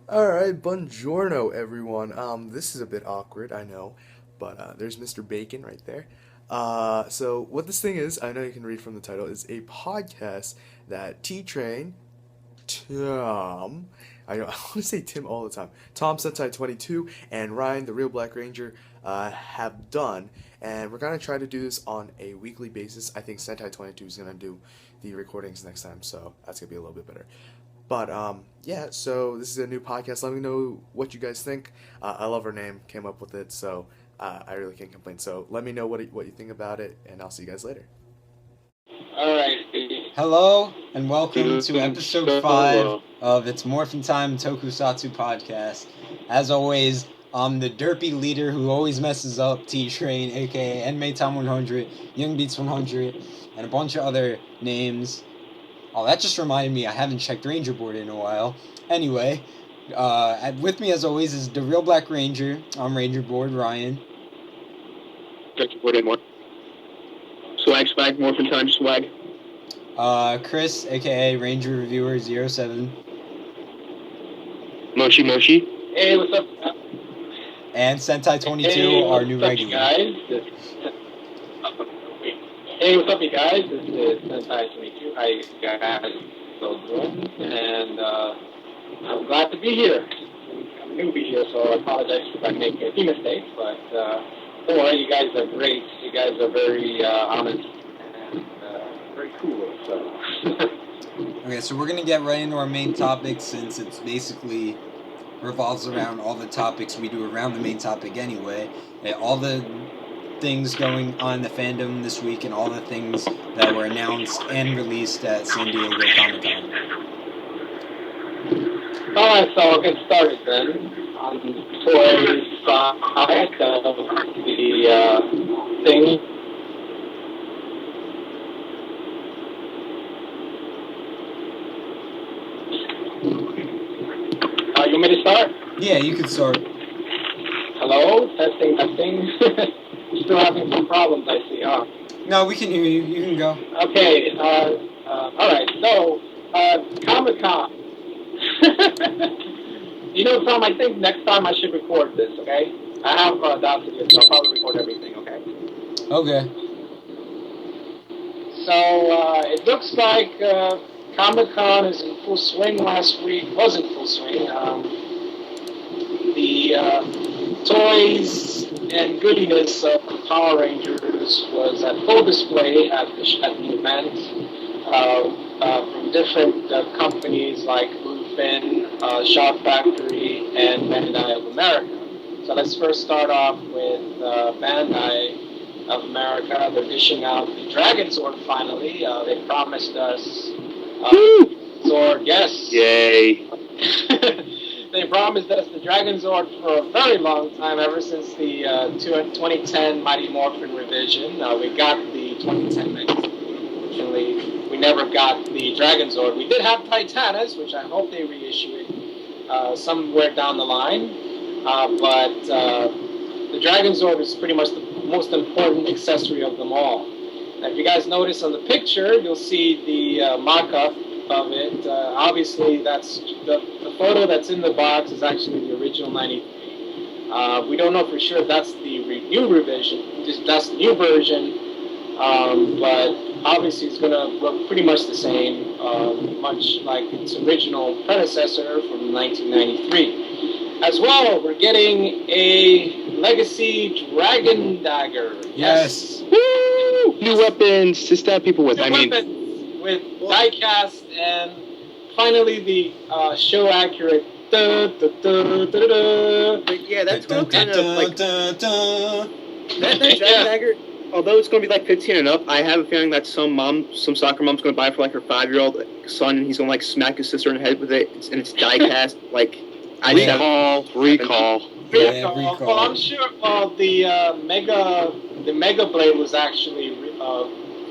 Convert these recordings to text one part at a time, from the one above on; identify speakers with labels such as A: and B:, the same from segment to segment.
A: Alright, buongiorno everyone. This is a bit awkward, I know, but there's Mr. Bacon right there. So what this thing is, I know you can read from the title, is a podcast that T-Train, Tom, I want to say Tim all the time, Tom Sentai22, and Ryan, the Real Black Ranger, have done. And we're going to try to do this on a weekly basis. I think Sentai22 is going to do the recordings next time, so that's going to be a little bit better. But yeah, so this is a new podcast. Let me know what you guys think. I love our name, came up with it, so I really can't complain. So let me know what you think about it, and I'll see you guys later.
B: All right.
C: Hello and welcome to episode 5 of It's Morphin Time Tokusatsu podcast. As always, I'm the derpy leader who always messes up, T-Train, aka Enmei Tom 100, Young Beats 100, and a bunch of other names. Oh, that just reminded me I haven't checked Ranger Board in a while. Anyway, with me as always is the Real Black Ranger. I'm Ranger Board, Ryan.
B: Ranger Board and more. Swag, Morphin Time swag.
C: Chris, aka Ranger Reviewer 07.
B: Moshi. Hey, what's up?
C: And Sentai22, our new regular.
B: Guys? Hey, what's up, you guys? This is Sentai22. How you guys so doing? And I'm glad to be here. I'm new to be here, so I apologize if I make a few mistakes, but don't worry, you guys are great. You guys are very honest and very cool. So.
C: Okay, so we're going to get right into our main topic since it's basically revolves around all the topics we do around the main topic anyway. All the things going on in the fandom this week and all the things that were announced and released at San Diego Comic-Con.
B: Alright, so I'll get started then. On the toy side of the thing. You want me to start?
C: Yeah, you can start.
B: Hello? Testing. Still having some problems, I see, huh?
C: No, we can hear you. You can go.
B: Okay, alright, so, Comic-Con. You know, Tom, I think next time I should record this, okay? I have Audacity, so I'll probably record everything, okay?
C: Okay.
B: So, it looks like Comic-Con is in full swing last week. Was in full swing. The toys and goodiness of Power Rangers was at full display at the event from different companies like Muffin, Shock Factory, and Bandai of America. So let's first start off with Bandai of America. They're dishing out the Dragon Zord finally. They promised us Zord, yes.
D: Yay.
B: They promised us the Dragon Zord for a very long time, ever since the 2010 Mighty Morphin revision. We got the 2010 magazine. Unfortunately, we never got the Dragon Zord. We did have Titanus, which I hope they reissue it somewhere down the line. But the Dragon Zord is pretty much the most important accessory of them all. Now, if you guys notice on the picture, you'll see the mock-up of it. Obviously, that's the photo that's in the box is actually the original 93. We don't know for sure if that's the new revision, that's the new version, but obviously it's going to look pretty much the same, much like its original predecessor from 1993. As well, we're getting a Legacy Dragon Dagger.
C: Yes.
D: Woo! New weapons to stab people with.
B: With diecast and finally the show accurate.
D: But yeah, that's kind of like that Dragon Dagger. Although it's going to be like 15 and up, I have a feeling that some soccer mom's going to buy it for like her 5-year-old son, and he's going to like smack his sister in the head with it, and it's diecast. Like recall.
B: Well, I'm sure. The Mega Blade was actually,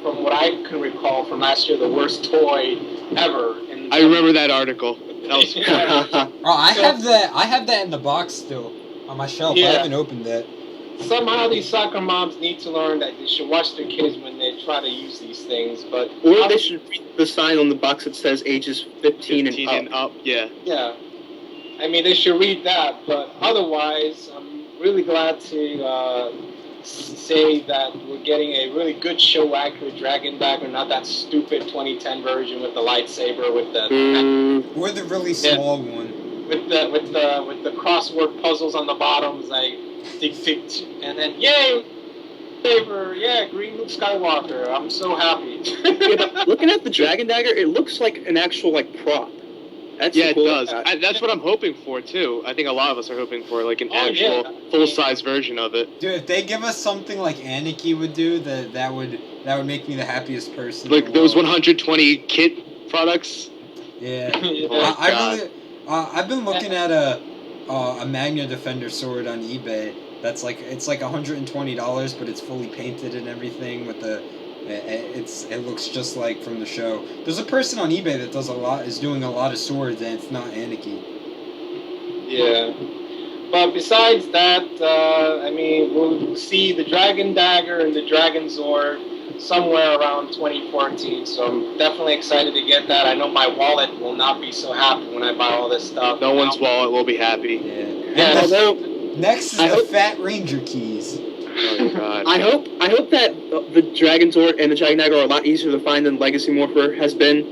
B: from what I can recall from last year, the worst toy ever.
D: I remember that article. That was
C: I have that in the box still on my shelf.
B: Yeah.
C: I haven't opened it.
B: Somehow these soccer moms need to learn that they should watch their kids when they try to use these things, but
D: or they should read the sign on the box that says ages 15 and up.
B: Yeah. I mean, they should read that. But otherwise, I'm really glad to say that we're getting a really good show accurate Dragon Dagger, not that stupid 2010 version with the lightsaber with the
C: Or the really small one.
B: with the crossword puzzles on the bottoms, like tick tick, and then yay, saber, yeah, green Luke Skywalker. I'm so happy.
D: Yeah, but looking at the Dragon Dagger, it looks like an actual prop. That's
E: Yeah,
D: cool
E: it does. That's what I'm hoping for too. I think a lot of us are hoping for like an actual full-size version of it.
C: Dude, if they give us something like Aniki would do, that would make me the happiest person.
E: Like those 120 kit products.
C: Yeah.
E: Oh,
C: I've been looking at a Magna Defender sword on eBay. That's it's like $120, but it's fully painted and everything with the. It looks just like from the show. There's a person on eBay that is doing a lot of swords, and it's not Aniki.
B: Yeah. But besides that, I mean, we'll see the Dragon Dagger and the Dragon Zord somewhere around 2014. So I'm definitely excited to get that. I know my wallet will not be so happy when I buy all this stuff.
E: No one's wallet will be happy.
C: Yeah. Next is the Fat Ranger keys.
E: Oh God.
D: I hope that the Dragon Zord and the Dragon Dagger are a lot easier to find than Legacy Morpher has been.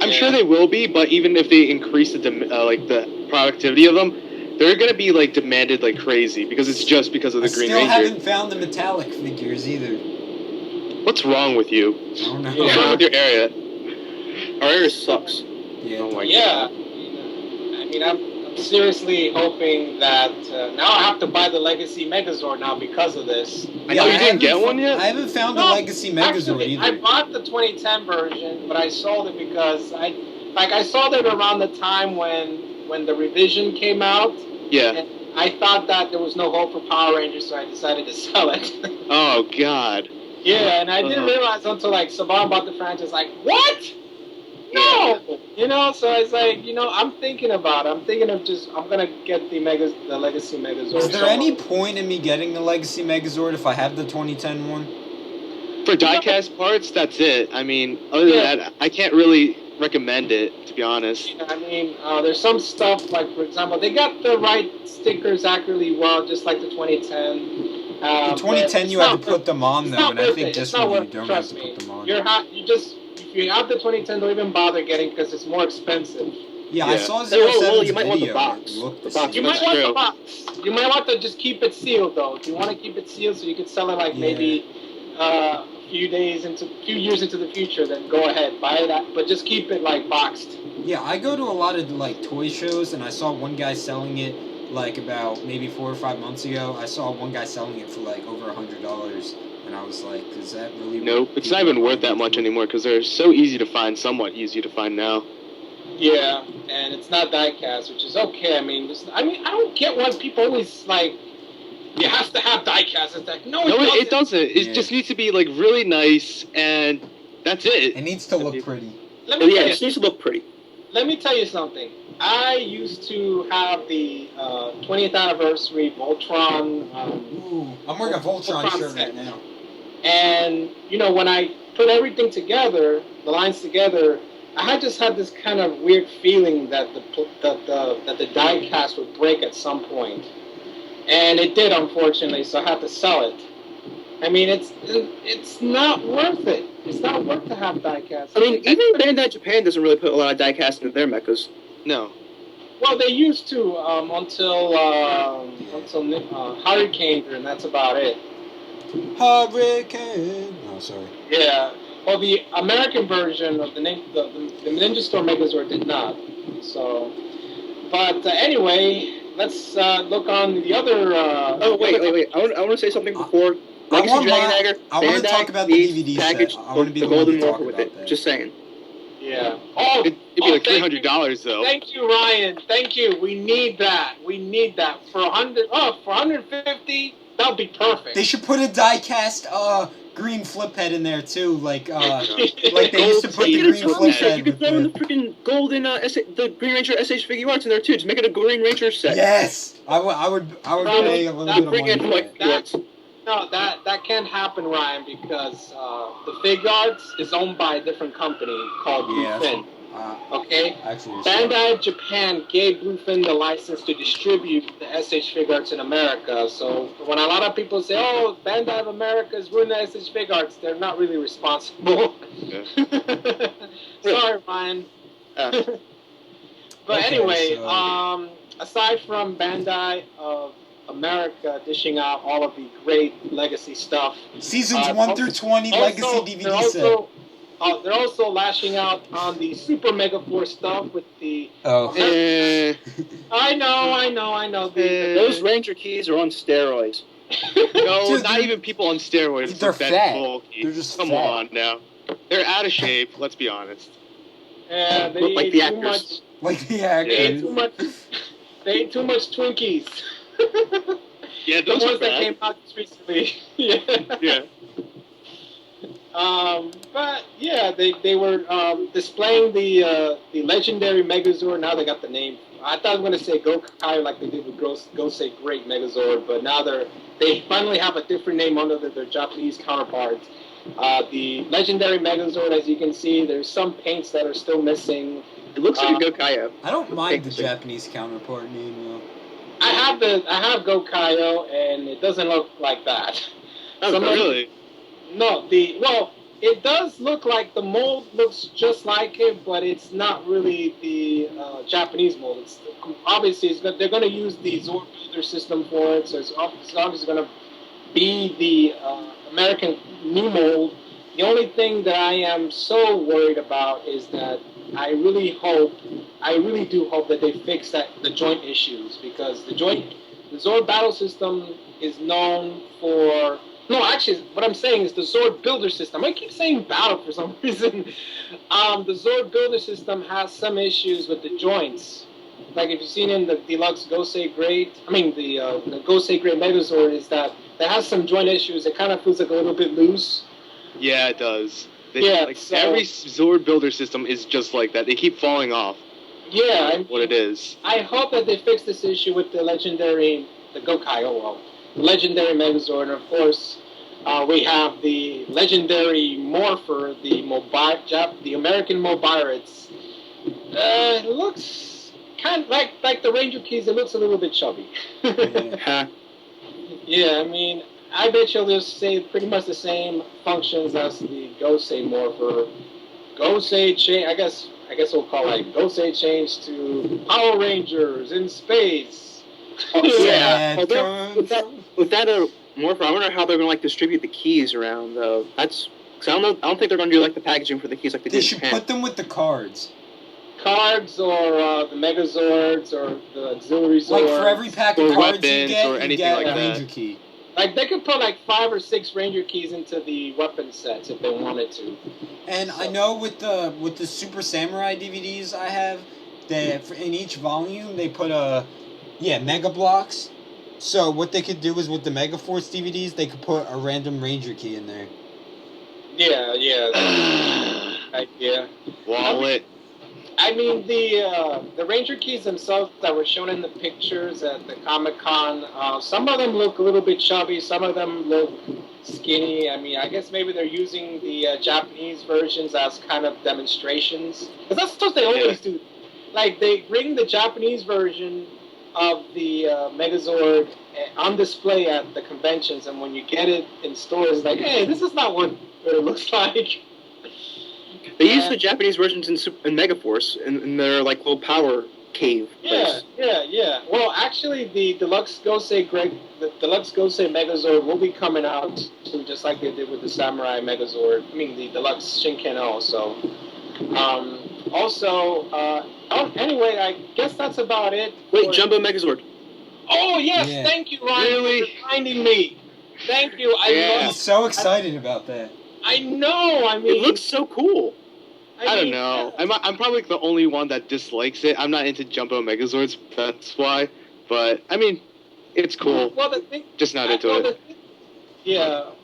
E: I'm sure they will be, but even if they increase the productivity of them, they're gonna be demanded like crazy because it's just because of the Green Ranger.
C: I still haven't found the metallic figures either.
E: What's wrong with you?
C: I don't know.
E: What's wrong with your area?
D: Our area sucks.
C: Yeah.
E: Oh my
B: Yeah.
E: God.
B: I mean, I'm seriously hoping that now I have to buy the Legacy Megazord now because of this.
E: I know you didn't get one yet?
C: I haven't found the Legacy Megazord
B: actually,
C: either.
B: I bought the 2010 version, but I sold it because I saw that around the time when the revision came out.
E: Yeah.
B: And I thought that there was no hope for Power Rangers, so I decided to sell it.
E: Oh God.
B: Yeah, and I didn't realize until Saban bought the franchise, what? No! So I was like, I'm thinking of I'm gonna get the Legacy Megazord.
C: Is there any point in me getting the Legacy Megazord if I have the 2010 one?
E: For diecast parts, that's it. I mean, other than that, I can't really recommend it, to be honest.
B: Yeah, I mean, there's some stuff, for example, they got the right stickers accurately well, just like the 2010.
C: The 2010, you have to put them on, though, and I think this one you don't have to put them on.
B: If you have the 2010, don't even bother getting because it's more expensive.
C: Yeah, I saw 07's
D: you might want the
C: video.
D: box.
B: You might want the box. You might want to just keep it sealed, though. If you want to keep it sealed so you can sell it maybe a few years into the future, then go ahead, buy that. But just keep it boxed.
C: Yeah, I go to a lot of toy shows, and I saw one guy selling it about maybe 4 or 5 months ago. I saw one guy selling it for over $100, and I was like, is that really?
E: Nope, it's not even worth that much anymore because they're so easy to find, somewhat easy to find now.
B: Yeah, and it's not diecast, which is okay. I mean, I don't get why people always you have to have diecast. It's like, no,
E: it doesn't. It just needs to be really nice, and that's it.
C: It needs to look pretty.
D: It needs to look pretty.
B: Let me tell you something. I used to have the 20th anniversary Voltron.
C: I'm wearing a Voltron shirt right now.
B: And when I put everything together, the lines together, I just had this kind of weird feeling that the die cast would break at some point, and it did, unfortunately. So I had to sell it. I mean, it's not worth it. It's not worth to have die cast.
D: I mean, even Bandai Japan doesn't really put a lot of die cast into their mechas.
E: No.
B: Well, they used to until Hurricane, and that's about it.
C: Hurricane. Oh, sorry.
B: Yeah. Well, the American version of the Ninja Storm Megazord did not. So, but anyway, let's look on the other.
D: Wait! I want to say something before. Legacy Dragon Dagger.
C: I want to talk about the DVD
D: package
C: set. I want to be
D: the
C: the one
D: golden
C: to talk
D: morpher with
C: about
D: it.
C: that.
D: Just saying.
B: Yeah. Oh,
E: it'd be $300 though.
B: Thank you, Ryan. Thank you. We need that. for $150. That would be perfect.
C: They should put a die-cast green flip head in there too, like they used to put the green flip head.
D: You could throw in the freaking golden the Green Ranger SH Figure Arts in there too. Just make it a Green Ranger set.
C: Yes, I would pay a little bit of money for that.
B: No, that can't happen, Ryan, because the Fig Arts is owned by a different company called Muffin. Okay?
C: Actually,
B: Bandai Japan gave Bluefin the license to distribute the SH Figuarts in America. So when a lot of people say, "Oh, Bandai of America is ruining the SH Figuarts," they're not really responsible.
E: Yeah.
B: Sorry, Ryan. But
C: Okay,
B: anyway,
C: so-
B: aside from Bandai of America dishing out all of the great legacy stuff,
C: Seasons 1 through 20 Legacy DVD set.
B: they're also lashing out on the Super Mega Force stuff with the.
C: Oh.
B: I know.
D: Those Ranger keys are on steroids.
E: No,
C: Dude,
E: not even people on steroids.
C: They're
E: look that
C: fat.
E: bulky.
C: They're just
E: Come
C: fat.
E: on now. They're out of shape. Let's be honest.
B: Yeah, they
D: Look like
B: ate
D: the
B: too
D: actors.
B: much.
C: Like the
B: They
C: actors.
B: ate too much. They ate too much Twinkies.
E: Yeah,
B: The
E: those are
B: ones that
E: bad.
B: came out just recently. Yeah.
E: Yeah.
B: But yeah, they were displaying the legendary Megazord. Now they got the name. I thought I was gonna say Gokai like they did with Gosei Great Megazord, but now they finally have a different name under their Japanese counterparts. The legendary Megazord, as you can see, there's some paints that are still missing.
D: It looks like a Gokaiyo.
C: I don't mind the Japanese counterpart name though.
B: I have Gokaio, and it doesn't look like that.
E: Oh, really?
B: No, it does look like the mold looks just like it, but it's not really the Japanese mold. It's obviously they're going to use the Zord Builder system for it, so it's obviously going to be the American new mold. The only thing that I am so worried about is that I really do hope that they fix the joint issues, because the Zord battle system is known for. No, actually, what I'm saying is the Zord Builder system. I keep saying battle for some reason. The Zord Builder system has some issues with the joints. Like if you've seen in the Deluxe Gosei Great, the Gosei Great Megazord, is that it has some joint issues. It kind of feels like a little bit loose.
E: Yeah, it does.
B: So,
E: every Zord builder system is just like that. They keep falling off.
B: Yeah.
E: What it is.
B: I hope that they fix this issue with the legendary Megazord, and of course, we have the legendary Morpher, the American Mobirates. It looks kind of like the Ranger Keys. It looks a little bit chubby. Yeah, I mean, I bet you'll just say pretty much the same functions as the Gosei Morpher. Gosei change. I guess we'll call it Gosei change to Power Rangers in space.
D: Yeah. With that Morpher, I wonder how they're gonna distribute the keys around though. Cause I don't think they're gonna do the packaging for the keys like they did in
C: should
D: Japan.
C: put them with the cards.
B: Cards or the Megazords or the auxiliary Zords.
C: Like for every pack of
E: Or
C: cards
E: weapons
C: you get,
E: or anything
C: you get
E: like
C: a
E: that.
C: Ranger key.
B: Like they could put 5 or 6 Ranger keys into the weapon sets if they wanted to.
C: And I know with the Super Samurai DVDs I have, that in each volume they put Mega Blocks. So what they could do is with the Mega Force DVDs, they could put a random Ranger key in there.
B: Yeah. Yeah.
E: Wallet.
B: I mean the Ranger keys themselves that were shown in the pictures at the Comic-Con, some of them look a little bit chubby, some of them look skinny. I mean, I guess maybe they're using the Japanese versions as kind of demonstrations, because that's what they always do. Like they bring the Japanese version of the Megazord on display at the conventions, and when you get it in stores, like, hey, this is not what it looks like.
D: They use the Japanese versions in Megaforce in their little power cave place.
B: Yeah. Well, actually, the Deluxe Gosei Megazord will be coming out too, just like they did with the Samurai Megazord. I mean, the Deluxe Shinken also. Anyway, I guess that's about it.
D: Wait, Jumbo Megazord.
B: Oh yes,
C: Yeah.
B: Thank you, Ryan,
E: Really?
B: for reminding me. Thank you.
C: He's so excited about that.
B: I know. I mean,
D: It looks so cool.
E: I don't know. I'm probably the only one that dislikes it. I'm not into Jumbo Megazords, that's why. But, I mean, it's cool.
B: Well, the thing,
E: Just not into it.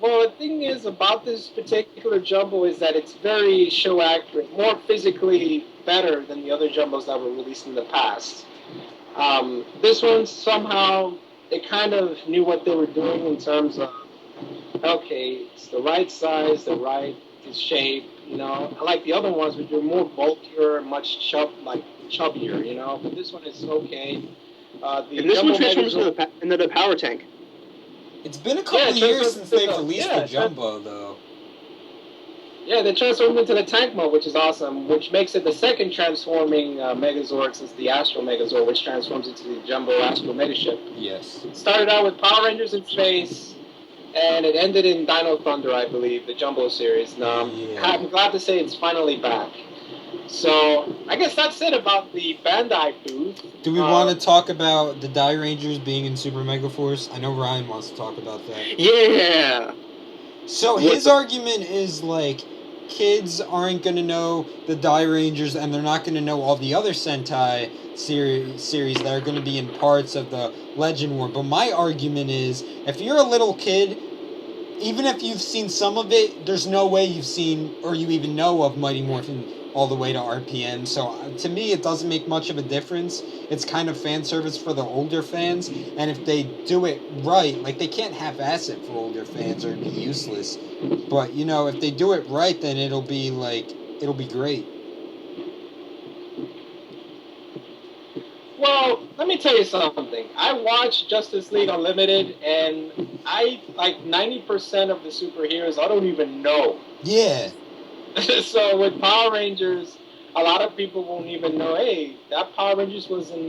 B: Well, the thing is about this particular Jumbo is that it's very show accurate, more physically better than the other Jumbos that were released in the past. This one somehow they kind of knew what they were doing in terms of, okay, it's the right size, the right shape. You know, I like the other ones, which are more bulkier, chubbier. You know, but this one is okay. The
D: And this
B: Jumbo
D: one transforms
B: Megazord,
D: into the power tank.
C: It's been a couple
B: it
C: years
B: transforms
C: since
B: into
C: they've released the
B: yeah,
C: Jumbo, though.
B: yeah, they transformed into the tank mode, which is awesome, which makes it the second transforming Megazord since the Astro Megazord, which transforms into the Jumbo Astro Megaship.
C: Yes.
B: It started out with Power Rangers in space, and it ended in Dino Thunder, I believe, the Jumbo series. Now, I'm glad to say it's finally back. So, I guess that's it about the Bandai booth.
C: Do we want to talk about the Die Rangers being in Super Mega Force? I know Ryan wants to talk about that.
D: Yeah!
C: So his argument is, like, kids aren't going to know the Die Rangers, and they're not going to know all the other Sentai series that are going to be in parts of the Legend War. But my argument is, if you're a little kid, even if you've seen some of it, there's no way you've seen or you even know of Mighty Morphin all the way to RPM. So to me, it doesn't make much of a difference. It's kind of fan service for the older fans, and if they do it right, like, they can't half-ass it for older fans or it'd be useless. But, you know, if they do it right, then it'll be great.
B: Well, let me tell you something. I watched Justice League Unlimited, and I, like 90% of the superheroes, I don't even know.
C: Yeah.
B: So with Power Rangers, a lot of people won't even know. Hey, that Power Rangers was in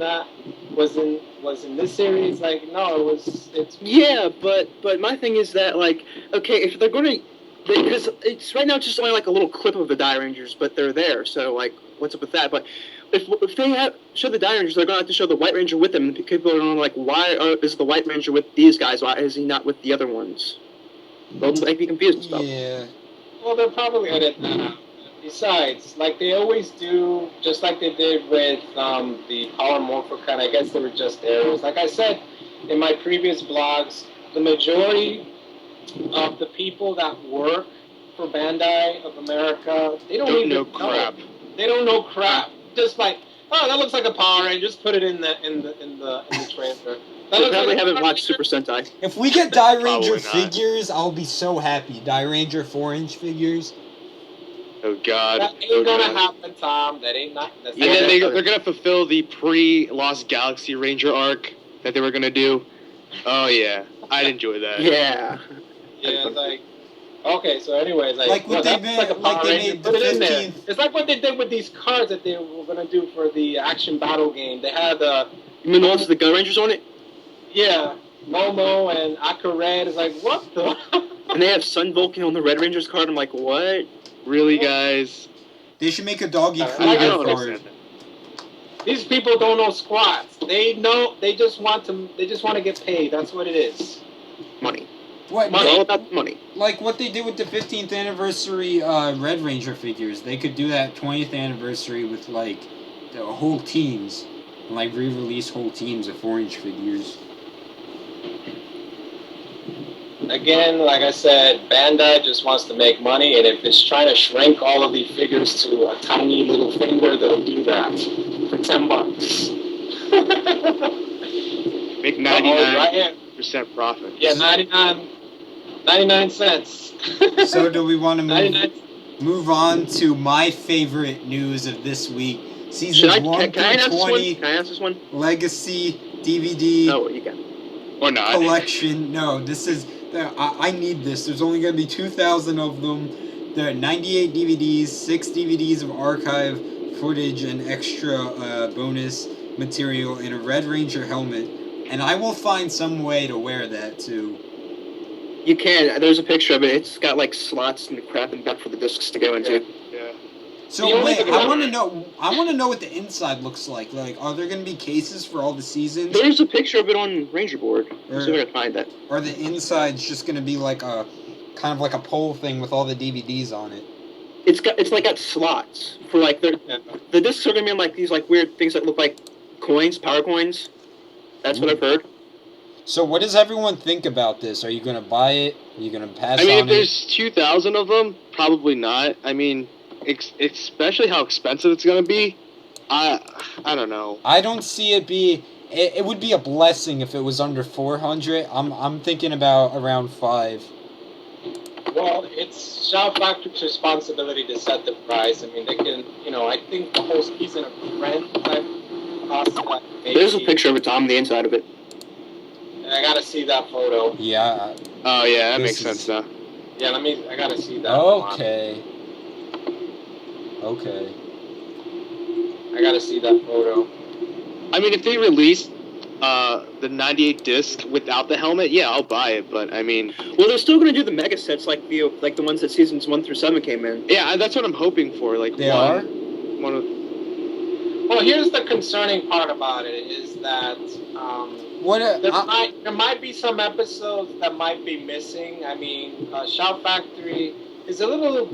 B: this series. Like, no, it's.
D: Yeah, but my thing is that, like, okay, if they're going to, because it's right now just only like a little clip of the Die Rangers, but they're there. So, like, what's up with that? But if they show the Die Rangers, they're going to have to show the White Ranger with them. And people are going to, like, why is the White Ranger with these guys? Why is he not with the other ones? They'll, like, be confused and stuff.
C: Yeah.
B: Well, they're probably edit that out. Besides, like they always do, just like they did with the Power Morphican, I guess they were just errors. Like I said in my previous blogs, the majority of the people that work for Bandai of America, they don't even
E: know crap.
B: They don't know crap. Just like, oh, that looks like a Power Ranger. Just put it in the trailer.
D: They probably haven't watched Super Sentai.
C: If we get Die Ranger
E: Probably not.
C: figures, I'll be so happy. Die Ranger 4-inch figures.
E: Oh God.
B: That ain't gonna happen, Tom. That ain't not. That's
E: And then they're gonna fulfill the pre-Lost Galaxy Ranger arc that they were gonna do. Oh yeah, I'd enjoy that.
D: Yeah.
B: Yeah, like. Okay, so anyways,
C: Like what they made,
B: like a Power
C: they
B: Ranger.
C: made the
B: Put it in there.
C: 15th.
B: It's like what they did with these cards that they were gonna do for the action battle game. They had
D: You mean the ones with the Gun Rangers on it?
B: yeah, Momo and Aqua Red. It's like, what the?
D: And they have Sun Vulcan on the Red Rangers card. I'm like, what?
E: Really, guys?
C: They should make a Doggy
B: I
C: Krieger
B: don't
C: card.
E: understand
B: These people don't know squats. They know. They just want to. They just want to get paid. That's what it is.
D: Money.
C: What?
D: It's all about money.
C: Like what they did with the 15th anniversary Red Ranger figures. They could do that 20th anniversary with, like, the whole teams. And, like, re-release whole teams of 4-inch figures.
B: Again, like I said, Bandai just wants to make money, and if it's trying to shrink all of the figures to a tiny little finger, they'll do that for $10.
E: Make 99% profit.
B: Yeah, 99 cents.
C: So do we want to
B: 99
C: move on to my favorite news of this week?
D: Should
C: Seasons
D: I?
C: 1
D: Can I
C: through
D: answer this one?
C: 20
D: Can I answer this one?
C: Legacy DVD
D: No, you can.
E: Or not.
C: collection. No, this is... I need this. There's only going to be 2,000 of them. There are 98 DVDs, 6 DVDs of archive footage and extra bonus material in a Red Ranger helmet. And I will find some way to wear that, too.
D: You can. There's a picture of it. It's got, like, slots and crap in the back for the discs to go into.
E: Yeah.
C: So
B: The only
C: wait,
B: thing
C: I
B: about
C: want to
B: it-
C: know. I want to know what the inside looks like. Like, are there going to be cases for all the seasons?
D: There's a picture of it on Ranger Board. Let's see if I can find that.
C: Or the inside's just going to be like a kind of like a pole thing with all the DVDs on it?
D: It's like got slots for like the discs are gonna be on like these like weird things that look like coins, power coins. That's what I've heard.
C: So what does everyone think about this? Are you going to buy it? Are you going to pass
E: I mean,
C: on
E: if there's 2,000 of them, probably not. I mean, especially how expensive it's gonna be. I don't know.
C: I don't see it be. It would be a blessing if it was under 400. I'm thinking about around 5.
B: Well, it's Shout Factory's responsibility to set the price. I mean, they can, I think the whole season of Friends type costs like maybe.
D: There's a picture of it, Tom, the inside of it.
B: I gotta see that photo.
C: Yeah.
E: Oh yeah, that
C: This
E: makes sense
C: is-
E: now.
B: Yeah, I gotta see that.
C: Okay. Okay.
B: I gotta see that photo.
E: I mean, if they release the 98 disc without the helmet, yeah, I'll buy it. But I mean,
D: Well, they're still going to do the mega sets like the ones that seasons 1 through 7 came in.
E: yeah, that's what I'm hoping for. Like
C: They are?
E: one of.
B: Well, here's the concerning part about it is that
C: What?
B: there might be some episodes that might be missing. I mean, Shout Factory is a little.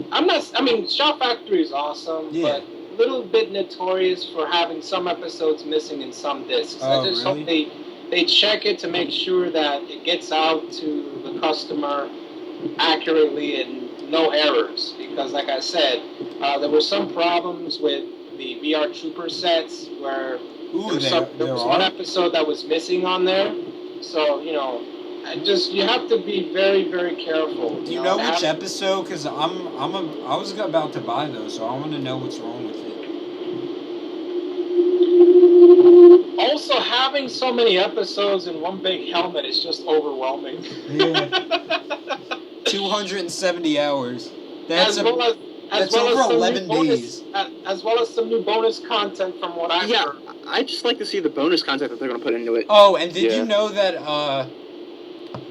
B: Shout Factory is awesome,
C: Yeah.
B: but a little bit notorious for having some episodes missing in some discs.
C: Oh,
B: I just
C: really?
B: hope they check it to make sure that it gets out to the customer accurately and no errors. Because, like I said, there were some problems with the VR Trooper sets where
C: Ooh,
B: there was one episode that was missing on there. So, you have to be very, very careful.
C: Do you know which episode? Because I was about to buy those, so I want to know what's wrong with it.
B: Also, having so many episodes in one big helmet is just overwhelming.
C: Yeah. 270 hours. That's
B: as well
C: that's
B: as
C: over
B: some
C: 11
B: new bonus,
C: days.
B: As well as some new bonus content from what I've
D: Yeah,
B: heard.
D: I just like to see the bonus content that they're going to put into it.
C: Oh, and did
E: Yeah.
C: you know that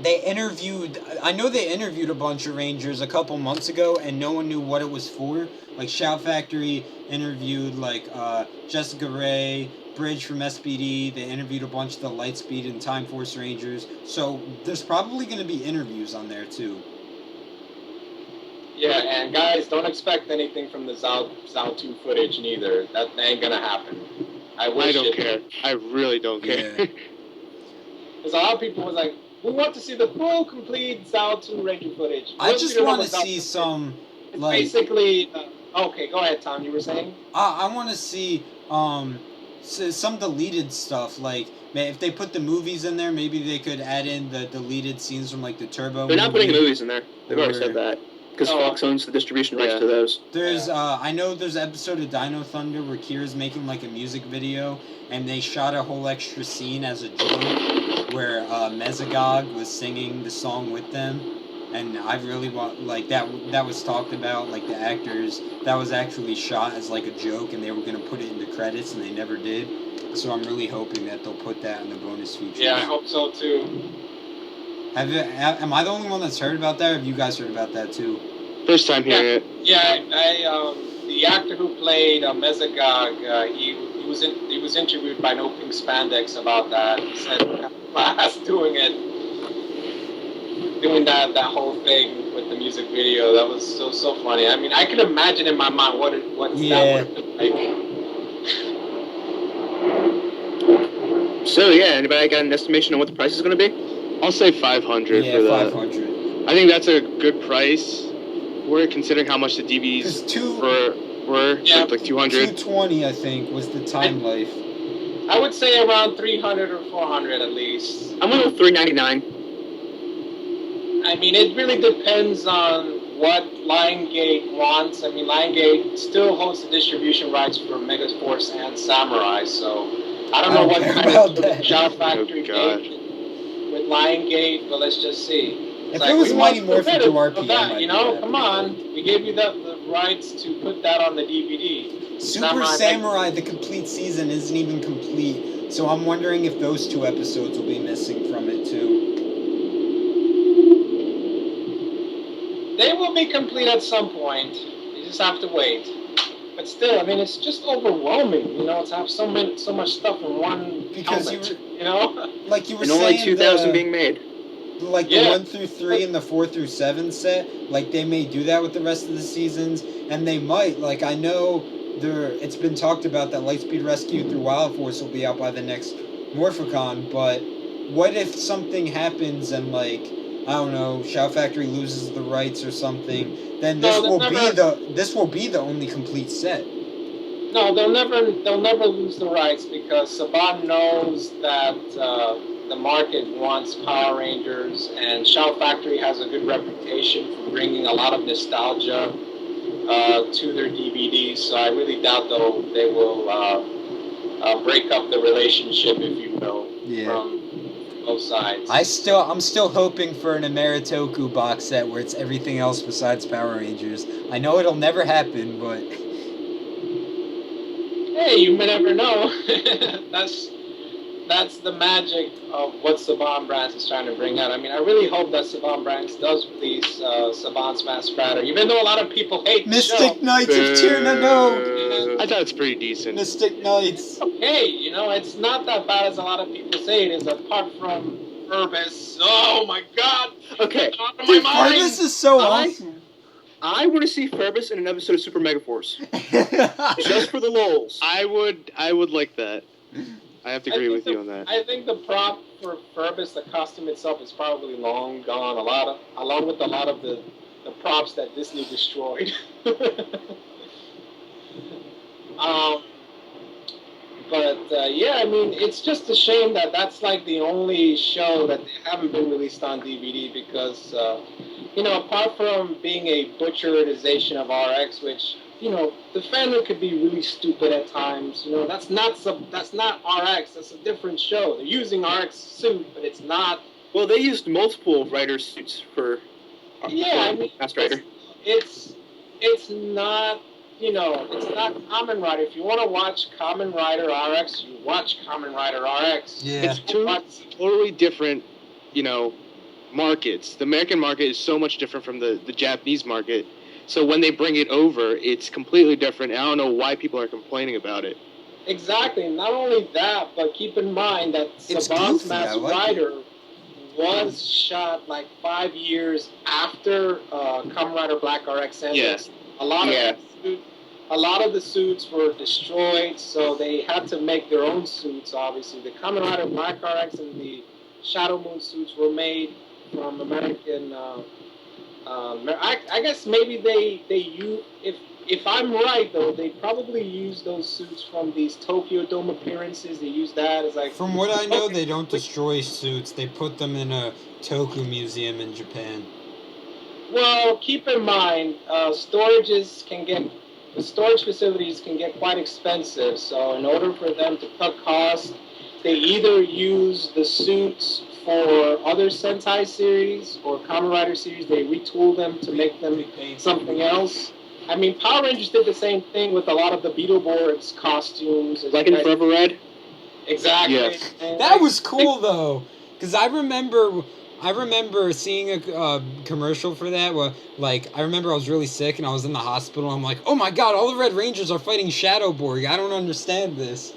C: they interviewed? I know they interviewed a bunch of Rangers a couple months ago, and no one knew what it was for. Like Shout Factory interviewed Jessica Ray, Bridge from SPD. They interviewed a bunch of the Lightspeed and Time Force Rangers. So there's probably going to be interviews on there too.
B: Yeah, and guys, don't expect anything from the Zao 2 footage neither. That ain't gonna happen. I wish
E: I don't
B: it.
E: care. I really don't care.
C: Yeah.
B: Because a lot of people was like, we want to see the full, complete Zao 2 Ranger footage.
C: I
B: Once
C: just
B: you know
C: want to
B: what Zao 2
C: see
B: is,
C: some
B: It's
C: like.
B: basically. Okay, go ahead, Tom. You were saying.
C: I want to see some deleted stuff. Like if they put the movies in there, maybe they could add in the deleted scenes from like the Turbo.
D: They're not putting
C: movie.
D: movies in there. They've already
C: Or-
D: said that. Because
B: Oh.
D: Fox owns the distribution rights
E: Yeah.
D: to those.
C: There's I know there's an episode of Dino Thunder where Kira's making like a music video, and they shot a whole extra scene as a joke where Mesogog was singing the song with them, and I really want like that was talked about, like the actors, that was actually shot as like a joke, and they were gonna put it in the credits, and they never did. So I'm really hoping that they'll put that in the bonus features.
B: Yeah, I hope so too.
C: Am I the only one that's heard about that, or have you guys heard about that too?
E: First time hearing it.
B: Yeah, the actor who played Mesogog, he was interviewed by No Pink Spandex about that. He said class doing that whole thing with the music video. That was so funny. I mean, I can imagine in my mind what that would have been like.
D: So, yeah, anybody got an estimation on what the price is going to be?
E: I'll say 500
C: Yeah,
E: for that.
C: 500.
E: I think that's a good price. We're considering how much the
C: Because
E: DVDs were
B: Yeah.
E: like 200.
C: 220, I think, was the time life.
B: I would say around 300 or 400 at least.
D: I'm going to go $3.99.
B: I mean, it really depends on what Lionsgate wants. I mean, Lionsgate still holds the distribution rights for Megaforce and Samurai, so I don't know what
C: care
B: kind
C: about
B: of
C: that.
B: Shout Factory
E: Oh, God.
B: did with Lionsgate, but let's just see.
C: If
B: It's
C: it was
B: we
C: Mighty
B: want
C: Morphin
B: the
C: to
B: credit of
C: RPM,
B: that,
C: I'd
B: you
C: be
B: know,
C: happy.
B: come on. We gave you the rights to put that on the DVD.
C: Super Samurai, the complete season, isn't even complete, so I'm wondering if those 2 episodes will be missing from it too.
B: They will be complete at some point. You just have to wait. But still, I mean, it's just overwhelming, to have so much stuff in one
C: Because
B: helmet,
C: Like you were
D: And
C: saying,
D: only 2,000 being made.
C: like
B: Yeah.
C: the 1 through 3 and the 4 through 7 set, like they may do that with the rest of the seasons, and they might. Like I know it's been talked about that Lightspeed Rescue through Wild Force will be out by the next Morphicon, but what if something happens and like I don't know, Shout Factory loses the rights or something? Then this
B: No,
C: will
B: they've
C: be
B: never-
C: the only complete set.
B: No, they'll never lose the rights because Saban knows that the market wants Power Rangers, and Shout Factory has a good reputation for bringing a lot of nostalgia to their DVDs. So I really doubt though they will break up the relationship, if you will, from both sides.
C: I'm still hoping for an Ameritoku box set where it's everything else besides Power Rangers. I know it'll never happen, but
B: Hey, you may never know. That's the magic of what Saban Brands is trying to bring out. I mean, I really hope that Saban Brands does release Saban's Mask Rider, even though a lot of people hate the show.
C: Mystic Knights of Tirna,
E: I thought it's pretty decent.
C: Mystic Knights.
B: Okay, it's not that bad as a lot of people say it is, apart from Urbis. Oh my god!
D: Okay.
B: Out of my mind!
C: This is so awesome.
D: I want to see Ferbus in an episode of Super Mega Force. Just for the lols.
E: I would like that. I have to agree with you on that.
B: I think the prop for Ferbus, the costume itself, is probably long gone. Along with a lot of the props that Disney destroyed. Yeah, I mean, it's just a shame that that's like the only show that they haven't been released on DVD because, apart from being a butcherization of RX, which, the fandom could be really stupid at times. That's not RX. That's a different show. They're using RX suit, but it's not.
D: Well, they used multiple writer suits for. Master Rider.
B: It's not. It's not Kamen Rider. If you want to watch Kamen Rider RX, you watch Kamen Rider RX.
C: Yeah.
E: It's two totally different, markets. The American market is so much different from the Japanese market. So when they bring it over, it's completely different. And I don't know why people are complaining about it.
B: Exactly. Not only that, but keep in mind that Saban's Mask Rider was shot like 5 years after Kamen Rider Black RX ended.
E: Yes.
B: A lot of the suits were destroyed, so they had to make their own suits. Obviously, the Kamen Rider Black RX and the Shadow Moon suits were made from American. I guess maybe they use, if I'm right though, they probably use those suits from these Tokyo Dome appearances. They use that as like.
C: From what I know, they don't destroy suits. They put them in a Toku museum in Japan.
B: Well, keep in mind, storage facilities can get quite expensive. So in order for them to cut costs, they either use the suits for other Sentai series or Kamen Rider series. They retool them to make them something else. I mean, Power Rangers did the same thing with a lot of the Beetleborgs costumes.
D: Like in Forever Red?
B: Exactly.
E: Yeah.
C: That was cool though, because I remember seeing a commercial for that where, I remember I was really sick and I was in the hospital. I'm like, oh my god, all the Red Rangers are fighting Shadowborg. I don't understand this.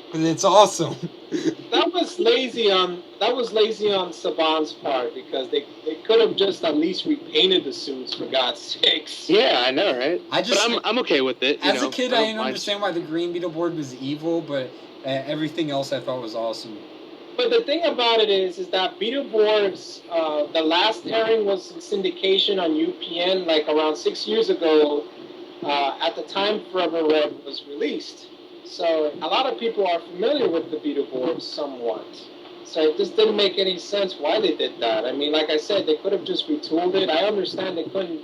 C: But it's awesome.
B: That was lazy on Saban's part because they could have just at least repainted the suits, for God's sakes.
D: Yeah, I know, right?
E: But I'm okay with it.
C: As a kid, I didn't understand why the Green Beetleborg was evil, but everything else I thought was awesome.
B: But the thing about it is that Beetleborgs, the last airing was in syndication on UPN, like around 6 years ago, at the time Forever Red was released. So a lot of people are familiar with the Beetleborgs somewhat. So it just didn't make any sense why they did that. I mean, like I said, they could have just retooled it. I understand they couldn't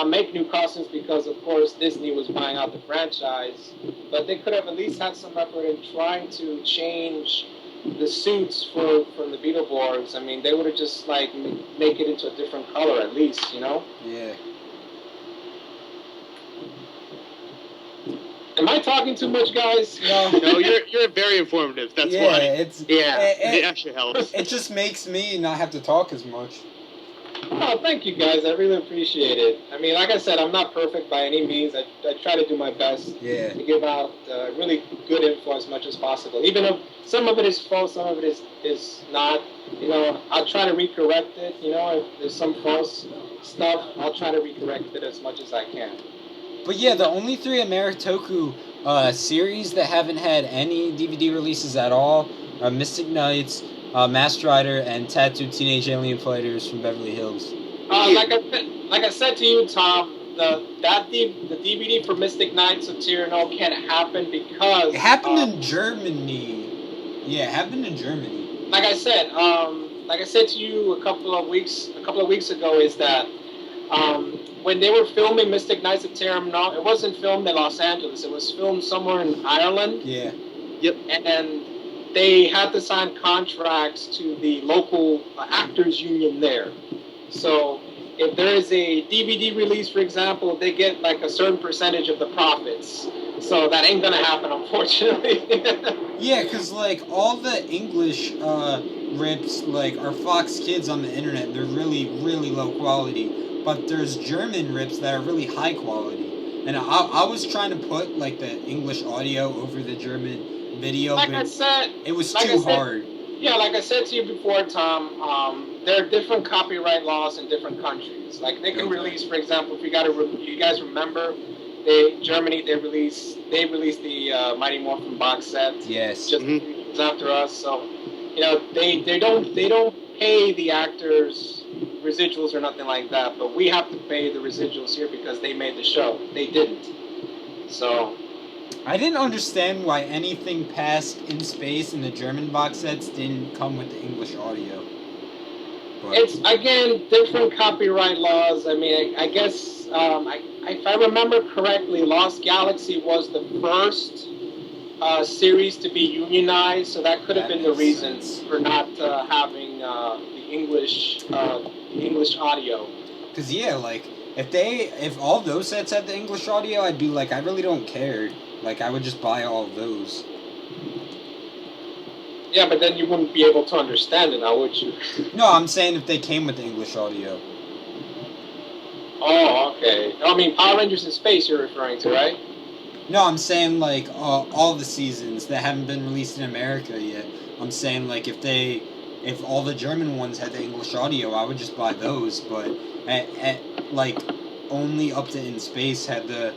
B: make new costumes because, of course, Disney was buying out the franchise. But they could have at least had some effort in trying to change the suits from the Beetleborgs. I mean, they would have just make it into a different color at least,
C: Yeah.
B: Am I talking too much, guys?
E: No, you're very informative. That's why.
C: It
E: actually helps.
C: It just makes me not have to talk as much.
B: Oh, thank you, guys. I really appreciate it. I mean, like I said, I'm not perfect by any means. I try to do my best to give out really good info as much as possible. Even if some of it is false, some of it is not. I'll try to recorrect it. If there's some false stuff, I'll try to recorrect it as much as I can.
C: But yeah, the only 3 Ameritoku series that haven't had any DVD releases at all are Mystic Knights, Masked Rider, and Tattooed Teenage Alien Fighters from Beverly Hills.
B: Like I said to you, Tom, the DVD for Mystic Knights of Tyranno can't happen because
C: It happened in Germany. Yeah, it happened in Germany.
B: Like I said to you a couple of weeks ago, is that when they were filming Mystic Knights of Tyranno, it wasn't filmed in Los Angeles. It was filmed somewhere in Ireland.
C: Yeah.
E: Yep.
B: And they had to sign contracts to the local actors union there. So if there is a DVD release, for example, they get like a certain percentage of the profits. So that ain't gonna happen, unfortunately.
C: Yeah, because, like, all the English rips, like, are Fox Kids on the internet. They're really, really low quality. But there's German rips that are really high quality. And I was trying to put, like, the English audio over the German video,
B: like
C: but
B: I said,
C: it was
B: like
C: too
B: I said,
C: hard.
B: Yeah, like I said to you before, Tom, there are different copyright laws in different countries. Like they can release, for example, if you guys remember, Germany they released the Mighty Morphin box set.
C: Yes.
B: Just after us, so you know they don't pay the actors residuals or nothing like that, but we have to pay the residuals here because they made the show. They didn't. So.
C: I didn't understand why anything past In Space in the German box sets didn't come with the English audio. But
B: It's, again, different copyright laws. I mean, I guess, if I remember correctly, Lost Galaxy was the first series to be unionized, so that could have been the reason for not having the English audio.
C: because, yeah, like, if all those sets had the English audio, I'd be like, I really don't care. Like, I would just buy all of those.
B: Yeah, but then you wouldn't be able to understand it now, would you?
C: No, I'm saying if they came with the English audio.
B: Oh, okay. I mean, Power Rangers in Space you're referring to, right?
C: No, I'm saying, like, all the seasons that haven't been released in America yet. I'm saying, like, if all the German ones had the English audio, I would just buy those, but, like, only up to In Space had the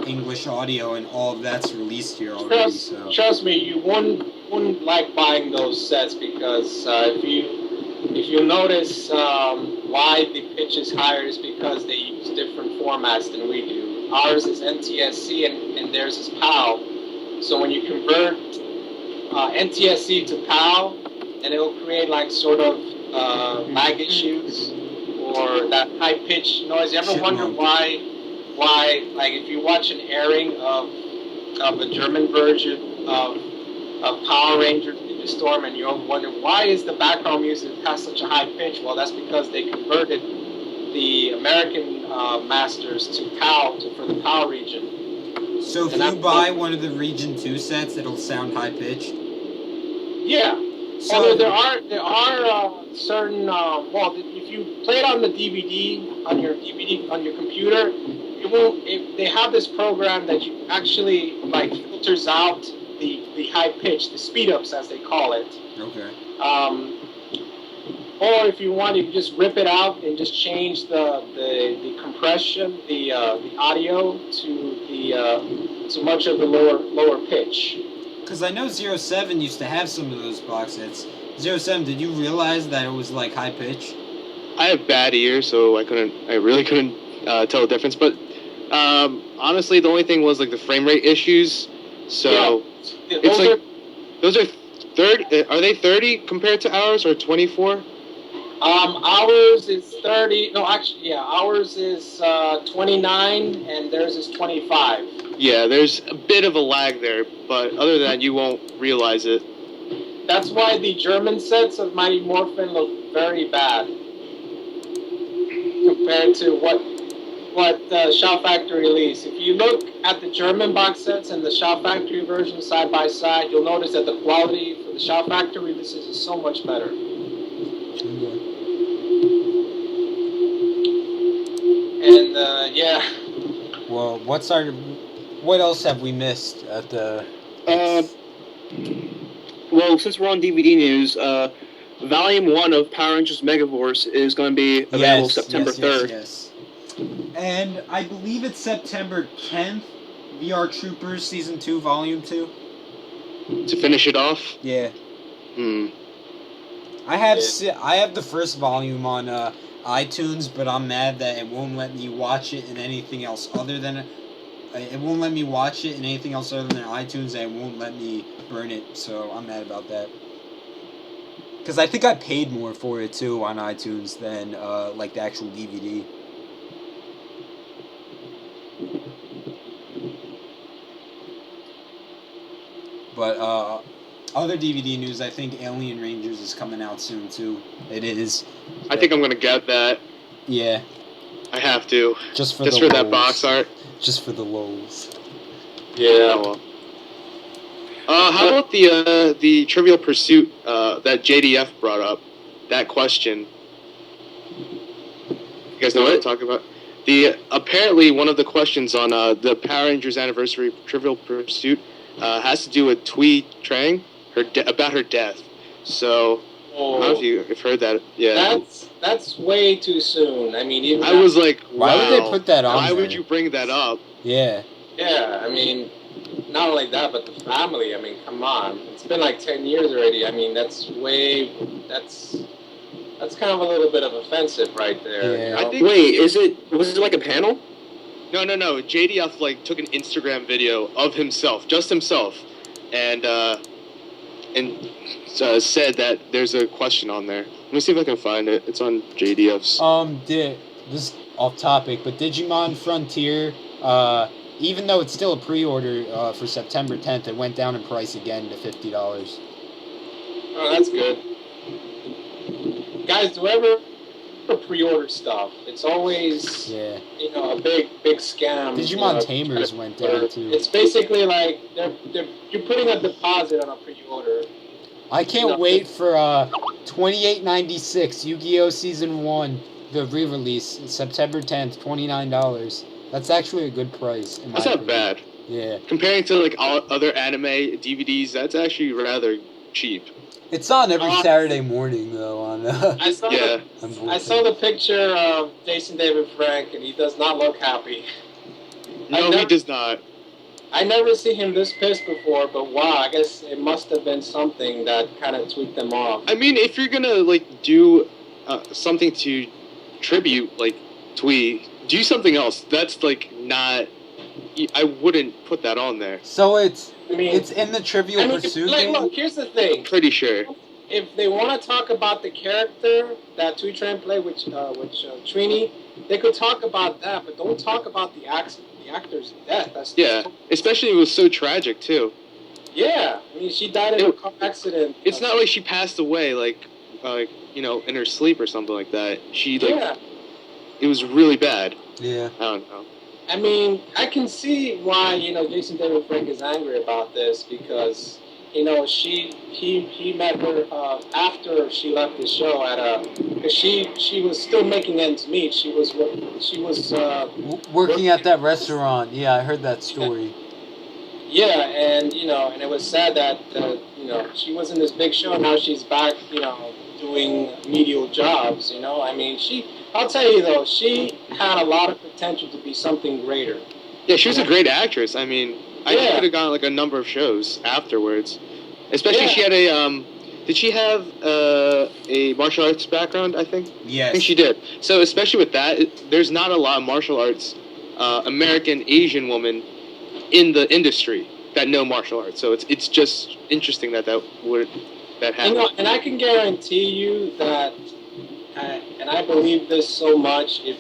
C: English audio, and all of that's released here already.
B: Trust me, you wouldn't like buying those sets because if you notice why the pitch is higher is because they use different formats than we do. Ours is NTSC and theirs is PAL. So when you convert NTSC to PAL, and it'll create like sort of lag issues or that high pitch noise. You ever wonder why, like, if you watch an airing of a German version of Power Rangers Ninja Storm, and you wonder why is the background music has such a high pitch? Well, that's because they converted the American masters to PAL for the PAL region.
C: So if you buy one of the Region 2 sets, it'll sound high pitched?
B: Yeah.
C: So
B: although there are certain well, if you play it on the DVD on your computer, it won't. They have this program that you actually like filters out the high pitch, the speed ups as they call it.
C: Okay.
B: Or if you want, you can just rip it out and just change the compression, the audio to much of the lower pitch.
C: Because I know 07 used to have some of those box sets. 07, did you realize that it was like high pitch?
E: I have bad ears, so I really couldn't tell the difference. But honestly, the only thing was like the frame rate issues. So those are 30. Are they 30 compared to ours or 24?
B: Ours is 30. No, actually, yeah, ours is 29, and theirs is 25.
E: Yeah, there's a bit of a lag there, but other than that, you won't realize it.
B: That's why the German sets of Mighty Morphin look very bad compared to what Shout Factory released. If you look at the German box sets and the Shout Factory version side by side, you'll notice that the quality for the Shout Factory releases is so much better. And yeah.
C: Well, what else have we missed at the?
D: Well, since we're on DVD news, Volume 1 of Power Rangers Megaforce is going to be available September 3rd.
C: Yes. And I believe it's September 10th, VR Troopers Season 2, Volume 2.
E: To finish it off?
C: Yeah.
E: Hmm.
C: I have the first volume on iTunes, but I'm mad that it won't let me watch it in anything else other than. It won't let me watch it in anything else other than iTunes, and it won't let me burn it. So I'm mad about that. Because I think I paid more for it too on iTunes than like the actual DVD. But other DVD news, I think Alien Rangers is coming out soon too. It is.
E: I think I'm gonna get that.
C: Yeah.
E: I have to.
C: Just for
E: that box art.
C: Just for the lols.
E: Yeah. Well. How about the Trivial Pursuit that JDF brought up? That question. You guys know what I'm talking about? Apparently one of the questions on the Power Rangers Anniversary Trivial Pursuit has to do with Twee Trang, about her death. So I don't know if you've heard that. Yeah.
B: That's way too soon. I mean,
E: I was like, wow,
C: why would they put that on?
E: Why would you bring that up?
C: Yeah.
B: Yeah, I mean, not only that, but the family. I mean, come on. It's been like 10 years already. I mean, that's kind of a little bit of offensive right there.
C: Yeah.
B: You know?
D: Wait, was it like a panel?
E: No. JDF like took an Instagram video of himself, just himself, and said that there's a question on there. Let me see if I can find it. It's on JDF's.
C: This is off topic, but Digimon Frontier, even though it's still a pre-order for September 10th, it went down in price again to $50.
B: Oh, that's good. Guys, do ever pre-order stuff? It's always a big scam.
C: Digimon Tamers went down too.
B: It's basically like you're putting a deposit on a pre-order.
C: I can't wait for $28.96 Yu-Gi-Oh! Season 1, the re-release, September 10th, $29. That's actually a good price.
E: That's not bad.
C: Yeah.
E: Comparing to like all other anime DVDs, that's actually rather cheap.
C: It's on every Saturday morning though.
B: I saw the picture of Jason David Frank, and he does not look happy.
E: No, he does not.
B: I never seen him this pissed before, but wow, I guess it must have been something that kind of tweaked them off.
E: I mean, if you're gonna like do something to tribute like Twee, do something else. That's like not. I wouldn't put that on there.
C: So it's in the Trivial Pursuit.
B: Look, here's the thing.
E: Pretty sure.
B: If they want to talk about the character that Twee Tran played, which Trini, they could talk about that, but don't talk about the actor's death.
E: Especially it was so tragic too.
B: Yeah, I mean she died in a car accident.
E: It's not like she passed away like in her sleep or something like that. It was really bad.
C: Yeah.
E: I don't know.
B: I mean, I can see why Jason David Frank is angry about this because he met her after she left the show because she was still making ends meet. She was
C: working at that restaurant. Yeah, I heard that story.
B: Yeah, and and it was sad that she was in this big show. Now she's back, doing medial jobs. I mean, I'll tell you though, she had a lot of potential to be something greater.
E: Yeah, she was a great actress. I mean, I could have gone like a number of shows afterwards. Especially she had did she have a martial arts background, I think?
C: Yes.
E: I think she did. So especially with that, there's not a lot of martial arts American Asian women in the industry that know martial arts. So it's just interesting that happened.
B: And I can guarantee you that and I believe this so much, if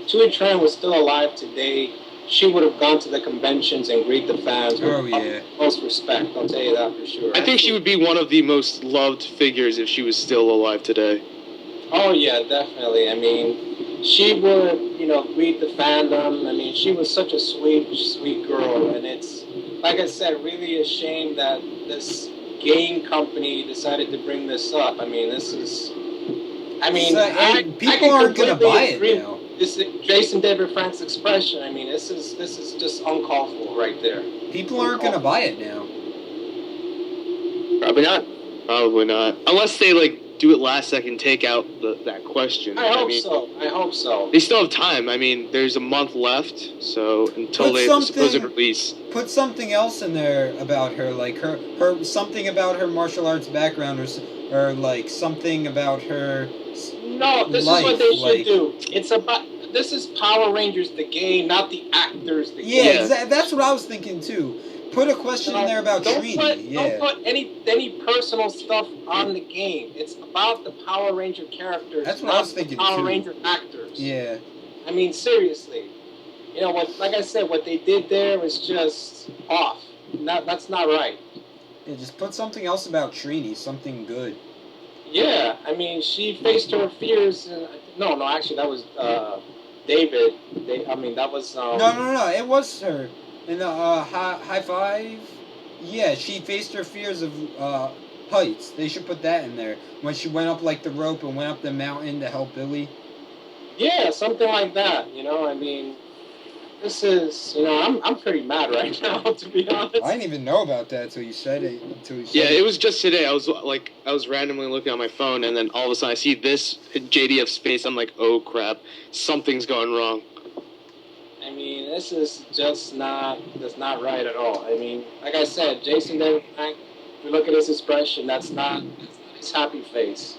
B: Twee Tran was still alive today, she would have gone to the conventions and greet the fans with most respect. I'll tell you that for sure.
E: I think she would be one of the most loved figures if she was still alive today.
B: Oh yeah, definitely. I mean, she would, greet the fandom. I mean, she was such a sweet girl, and it's like I said, really a shame that this game company decided to bring this up. I mean,
C: people aren't going to buy it now.
B: This is Jason David Frank's expression. I mean, this is just uncalled for right there.
C: People aren't going to buy it now.
D: Probably not.
E: Probably not. Unless they do it last second, take out that question.
B: I hope so.
E: They still have time. I mean, there's a month left, so until they supposed release.
C: Put something else in there about her, like her something about her martial arts background, or or like something about her.
B: No, this
C: life,
B: is what they
C: like,
B: should do. It's about this is Power Rangers the game, not the actors the
C: Yeah,
B: game.
C: that's what I was thinking too. Put a question in there about Trini.
B: Don't put any personal stuff on the game. It's about the Power Ranger characters,
C: That's what
B: not
C: I was thinking
B: the Power
C: too.
B: Ranger actors.
C: Yeah.
B: I mean, seriously. You know what? Like I said, what they did there was just off. That's not right.
C: Yeah, just put something else about Trini, something good.
B: Yeah, I mean, she faced her fears. No, actually, that was David. That was.
C: No, it was her. In the high five. Yeah, she faced her fears of heights. They should put that in there when she went up like the rope and went up the mountain to help Billy.
B: Yeah, something like that. You know, I mean, this is. You know, I'm pretty mad right now, to be honest.
C: I didn't even know about that until you said it.
E: Yeah, it was just today. I was randomly looking on my phone, and then all of a sudden I see this JDF space. I'm like, oh crap, something's going wrong.
B: I mean, this is just that's not right at all. I mean, like I said, Jason David Frank, if you look at his expression, that's not his happy face.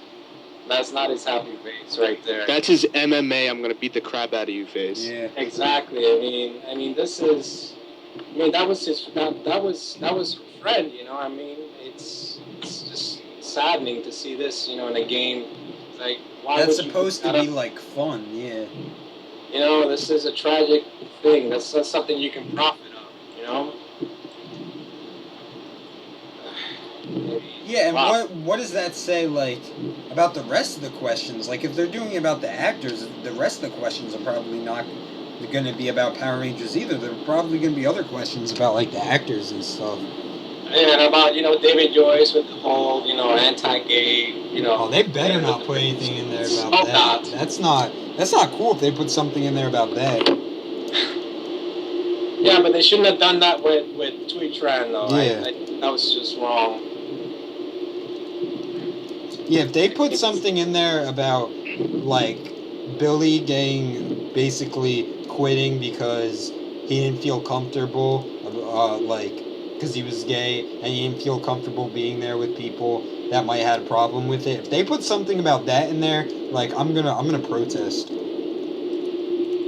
B: That's not his happy face right there.
E: That's his MMA, I'm going to beat the crap out of you face.
C: Yeah.
B: Exactly. I mean, this is, that was that was Fred, you know, I mean, it's just saddening to see this, you know, in a game. It's like, why
C: That's
B: would you
C: supposed to
B: put that
C: be
B: up?
C: like fun, yeah.
B: You know, this is a tragic thing. That's something you can profit of, you know?
C: Yeah, and
B: Wow.
C: what does that say, like, about the rest of the questions? Like, if they're doing it about the actors, the rest of the questions are probably not going to be about Power Rangers either. There are probably going to be other questions about, like, the actors and stuff.
B: And about, you know, David Joyce with the whole, you know, anti-gay, you know.
C: Oh, they better not put anything in there about
B: Hope
C: that.
B: not.
C: That's not cool if they put something in there about that.
B: Yeah, but they shouldn't have done that with Tui Tran, though.
C: Yeah.
B: I think that was just wrong.
C: Yeah, if they put something in there about, like, Billy basically quitting because he didn't feel comfortable, because he was gay and he didn't feel comfortable being there with people that might have had a problem with it. If they put something about that in there, like, I'm gonna protest.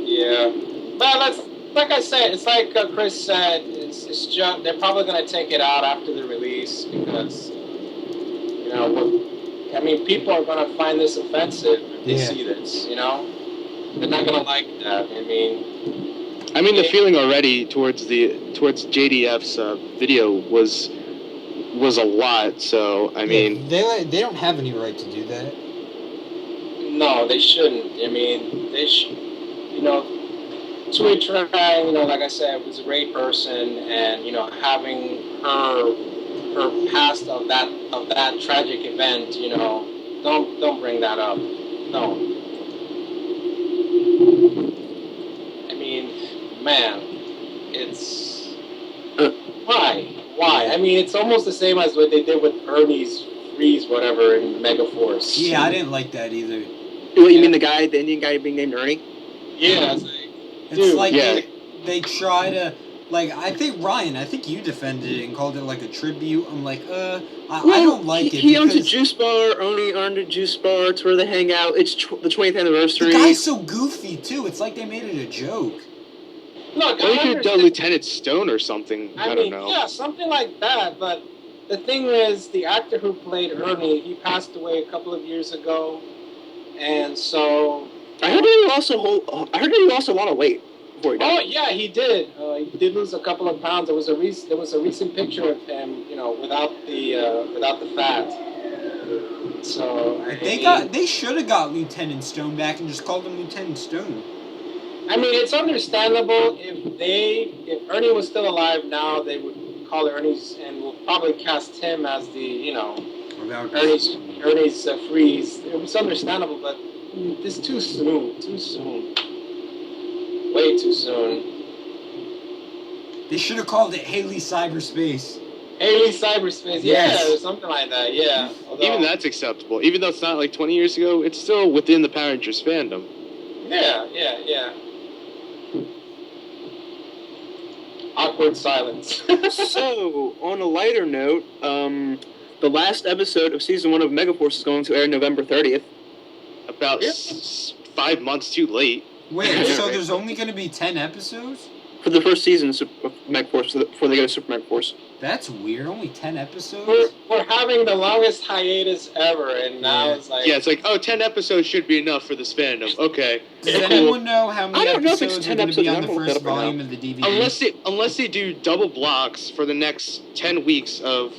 B: Yeah. But like I said, it's like Chris said, it's just, they're probably going to take it out after the release because, you know, I mean, people are going to find this offensive if they see this, you know? They're not going to like that. I mean,
E: the feeling already towards JDF's video was a lot. So I mean,
C: they don't have any right to do that.
B: No, they shouldn't. I mean, they should. You know, Tui Tran, you know, like I said, was a great person, and you know, having her past of that tragic event, you know, don't bring that up. No. I mean, man, it's why? I mean, it's almost the same as what they did with Ernie's Freeze, whatever, in Megaforce.
C: Yeah, I didn't like that either.
D: What, you mean the Indian guy being named Ernie?
B: Yeah,
C: it's like they try to, like, I think you defended it and called it like a tribute. I'm like, I don't like it.
D: He owns a juice bar. Ernie owned a juice bar. It's where they hang out. It's the 20th anniversary.
C: The guy's so goofy too. It's like they made it a joke.
B: Look,
E: or you could have done Lieutenant Stone or something. I don't know.
B: Yeah, something like that. But the thing is, the actor who played Ernie, he passed away a couple of years ago, and so
D: I heard he lost a lot of weight.
B: Oh yeah, he did. He did lose a couple of pounds. There was a recent picture of him, you know, without the fat. So
C: they should have got Lieutenant Stone back and just called him Lieutenant Stone. I
B: mean, it's understandable if Ernie was still alive now, they would call Ernie's and will probably cast him as the, you know, Ernie's Freeze. It was understandable, but it's too soon. Way too soon.
C: They should have called it Haley Cyberspace.
B: Haley Cyberspace,
C: yes.
B: Or something like that, yeah. Although,
E: even that's acceptable. Even though it's not like 20 years ago, it's still within the Power Rangers fandom.
B: Yeah. Awkward silence.
D: So, on a lighter note, the the last episode of season 1 of Megaforce is going to air November 30th.
E: About 5 months too late.
C: Wait, so there's only going to be 10 episodes?
D: For the first season of Megaforce, before they go to Super Megaforce.
C: That's weird. Only 10 episodes?
B: We're having the longest hiatus ever, and now it's like...
E: Yeah, it's like, 10 episodes should be enough for this fandom. Okay.
C: Does anyone know how many episodes are going to be on the
D: episodes.
C: first volume of the DVD?
E: Unless they do double blocks for the next 10 weeks of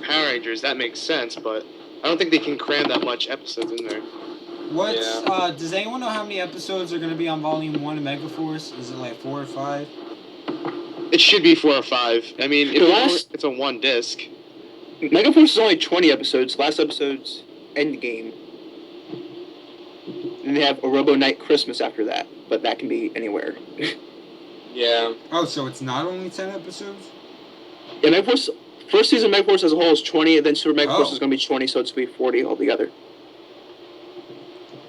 E: Power Rangers, that makes sense, but I don't think they can cram that much episodes in there.
C: Does anyone know how many episodes are going to be on Volume 1 of Megaforce? Is it like 4 or 5?
E: It should be 4 or 5. I mean, it's on one disc.
D: Megaforce is only 20 episodes. Last episode's Endgame. And they have a Robo Night Christmas after that, but that can be anywhere.
B: Yeah.
C: Oh, so it's not only 10 episodes?
D: Yeah, Megaforce, first season of Megaforce as a whole is 20, and then Super Megaforce is going to be 20, so it's going to be 40 altogether.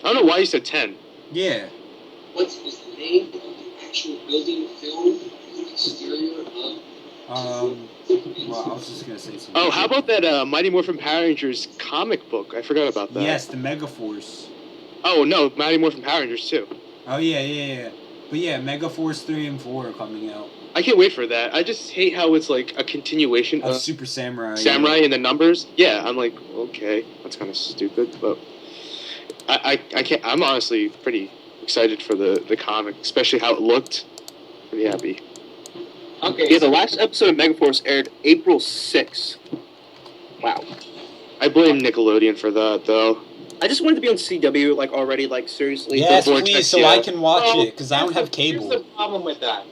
E: I don't know why you said 10.
C: Yeah.
F: What is the name of the actual building film, the exterior of...
C: Well, I was just going to say something.
E: Oh, how about that Mighty Morphin Power Rangers comic book? I forgot about that.
C: Yes, the Megaforce.
E: Oh, no, Mighty Morphin Power Rangers, too.
C: Oh, yeah. But yeah, Megaforce 3 and 4 are coming out.
E: I can't wait for that. I just hate how it's like a continuation
C: of
E: of
C: Super Samurai.
E: Samurai in the numbers. Yeah, I'm like, okay, that's kind of stupid, but I can't. I'm honestly pretty excited for the comic, especially how it looked. Pretty happy.
B: Okay.
D: Yeah, the last episode of Megaforce aired April 6th. Wow.
E: I blame Nickelodeon for that, though.
D: I just wanted to be on CW, like, already, like, seriously.
C: Yes,
E: Vortex,
C: please, so
E: yeah.
C: I can watch it, because I don't have cable.
B: Here's the problem with that.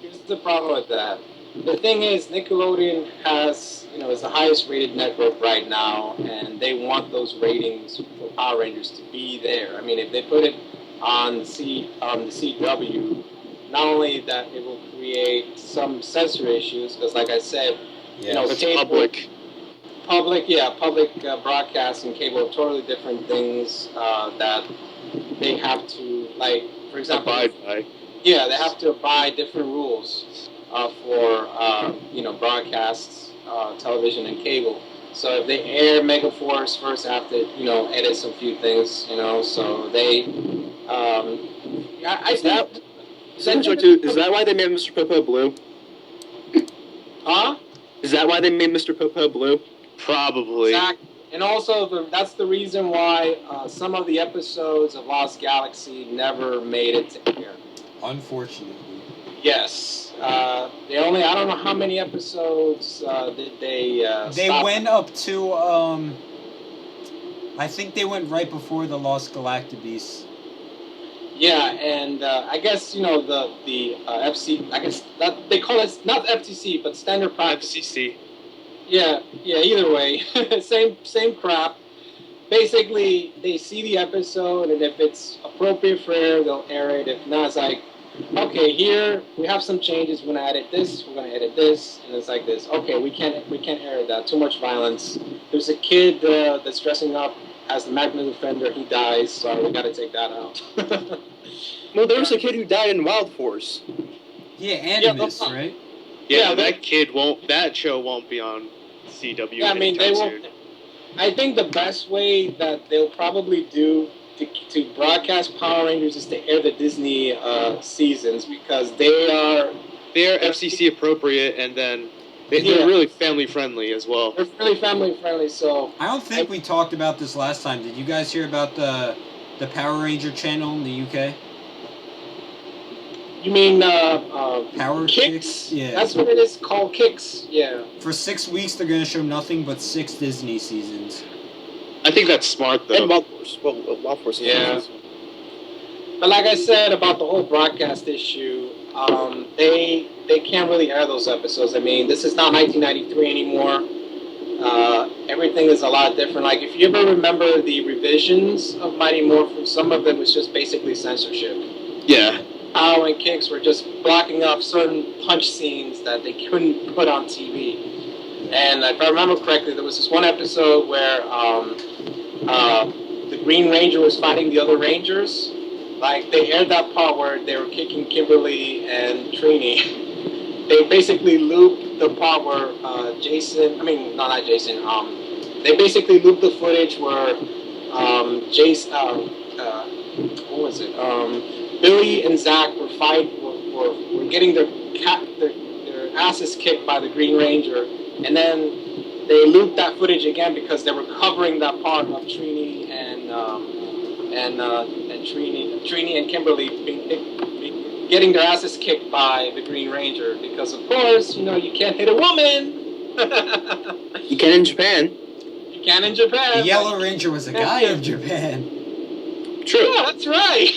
B: The thing is, Nickelodeon has, is the highest rated network right now, and they want those ratings for Power Rangers to be there. I mean, if they put it on the CW, not only that it will create some censor issues, because like I said,
E: It's
B: cable,
E: public.
B: public broadcasting, cable, totally different things that they have to, like, for example,
E: Abide by.
B: yeah, they have to abide different rules for broadcasts, television, and cable. So if they air Megaforce first, have to edit some few things, so they. I think.
D: Is that why they made Mr. Popo blue?
B: Huh?
D: Is that why they made Mr. Popo blue?
E: Probably.
B: Exactly. And also, that's the reason why some of the episodes of Lost Galaxy never made it to air.
C: Unfortunately.
B: Yes. They only, I don't know how many episodes did they
C: They
B: stop.
C: went up to, I think they went right before the Lost Galacticbeast.
B: Yeah, and I guess, the FC, I guess that they call it, not FTC, but Standard Practice.
E: FCC.
B: Yeah, either way. same crap. Basically, they see the episode, and if it's appropriate for air, they'll air it. If not, it's like, okay, here we have some changes. We're gonna edit this. We're gonna edit this, and it's like this. Okay, we can't air that. Too much violence. There's a kid that's dressing up as the Magna Defender. He dies, so we gotta take that out.
D: Well, there was a kid who died in Wild Force.
C: Yeah, Animus, right?
E: Yeah, that show won't be on CW.
B: Yeah, I mean, they
E: anytime
B: won't.
E: soon.
B: I think the best way that they'll probably do to broadcast Power Rangers is to air the Disney seasons, because they are
E: FCC appropriate, and then they're really family friendly as well.
B: They're really family friendly, so
C: I don't think we talked about this last time. Did you guys hear about the Power Ranger channel in the UK?
B: you mean
C: Power
B: Kicks?
C: Yeah.
B: That's what it is called, Kicks. Yeah.
C: For 6 weeks, they're going to show nothing but 6 Disney seasons.
E: I think that's smart, though.
D: And Wild Force. Well, Wild Force.
B: Yeah. But like I said about the whole broadcast issue, they can't really air those episodes. I mean, this is not 1993 anymore. Everything is a lot different. Like, if you ever remember the revisions of Mighty Morphin, some of it was just basically censorship.
E: Yeah.
B: Pow and Kicks were just blocking off certain punch scenes that they couldn't put on TV. And if I remember correctly, there was this one episode where the Green Ranger was fighting the other Rangers. Like, they aired that part where they were kicking Kimberly and Trini. They basically looped the part where they basically looped the footage where Jace, what was it? Billy and Zach were getting their asses kicked by the Green Ranger, and then they looped that footage again because they were covering that part of Trini and Trini and Kimberly getting their asses kicked by the Green Ranger because, of course, you can't hit a woman.
D: You can in Japan.
B: You can in Japan.
C: The Yellow Ranger was a guy in Japan.
D: True.
B: Yeah, that's right.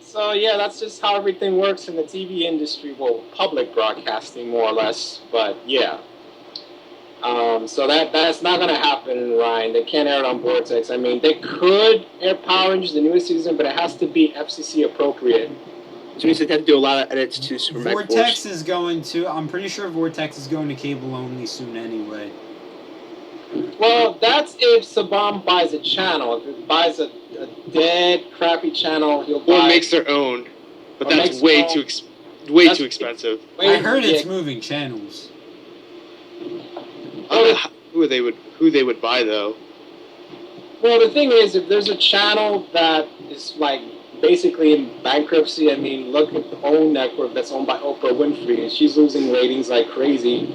B: So yeah, that's just how everything works in the TV industry. Well, public broadcasting, more or less. But yeah. So that's not gonna happen, Ryan. They can't air it on Vortex. I mean, they could air Power Rangers the newest season, but it has to be FCC appropriate.
D: Which means they have to do a lot of edits to Super
C: Vortex is going to. I'm pretty sure Vortex is going to cable only soon anyway.
B: Well, that's if Saban buys a channel. If he buys a dead, crappy channel, he'll buy...
E: Or makes their own. But that's way too expensive.
C: I heard it's moving channels.
E: I don't know who they would buy, though.
B: Well, the thing is, if there's a channel that is, like, basically in bankruptcy, I mean, look at the OWN network that's owned by Oprah Winfrey, and she's losing ratings like crazy.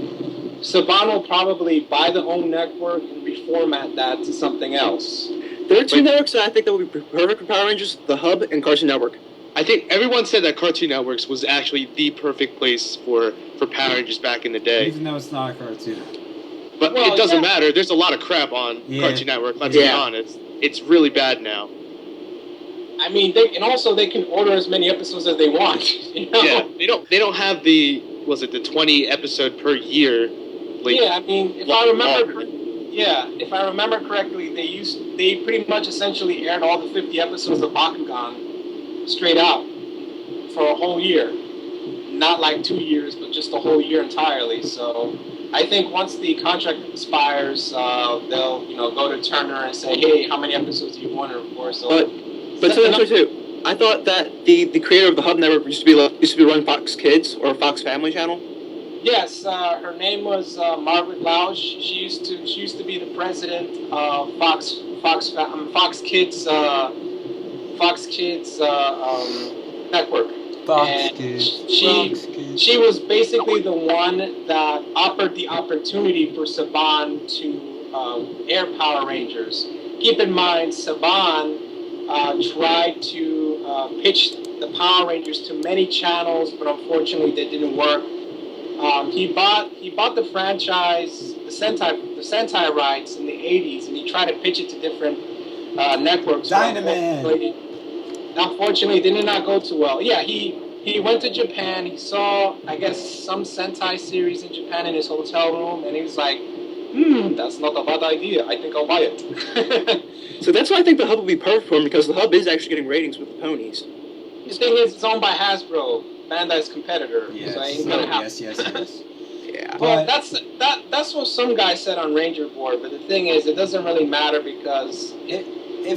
B: Saban will probably buy the OWN network and reformat that to something else.
D: There are two networks that I think that would be perfect for Power Rangers, the Hub and Cartoon Network.
E: I think everyone said that Cartoon Networks was actually the perfect place for Power Rangers back in the day.
C: Even though it's not a cartoon.
E: But it doesn't matter. There's a lot of crap on Cartoon Network, let's be honest. It's really bad now.
B: I mean, they can order as many episodes as they want.
E: Yeah, they don't have the 20 episode per year.
B: Yeah, I mean, if I remember correctly, they pretty much essentially aired all the 50 episodes of Bakugan straight out for a whole year. Not like 2 years, but just a whole year entirely. So I think once the contract expires, they'll go to Turner and say, hey, how many episodes do you want to record? So,
D: but too, I thought that the creator of the Hub Network used to be run Fox Kids or Fox Family Channel.
B: Yes, her name was Margaret Lausch. She used to be the president of Fox Kids network. She was basically the one that offered the opportunity for Saban to air Power Rangers. Keep in mind, Saban tried to pitch the Power Rangers to many channels, but unfortunately that didn't work. He bought the franchise, the Sentai rights in the 80s, and he tried to pitch it to different networks.
C: Dynaman.
B: Unfortunately, it did not go too well. Yeah, he went to Japan. He saw, I guess, some Sentai series in Japan in his hotel room, and he was like, that's not a bad idea. I think I'll buy it.
D: So that's why I think the Hub will be perfect for him, because the Hub is actually getting ratings with the ponies.
B: The thing is, it's owned by Hasbro, Bandai's competitor.
C: Yes.
B: So ain't gonna happen.
C: Yes.
D: Yeah.
B: Well, that's what some guy said on Ranger Board, but the thing is, it doesn't really matter because
C: if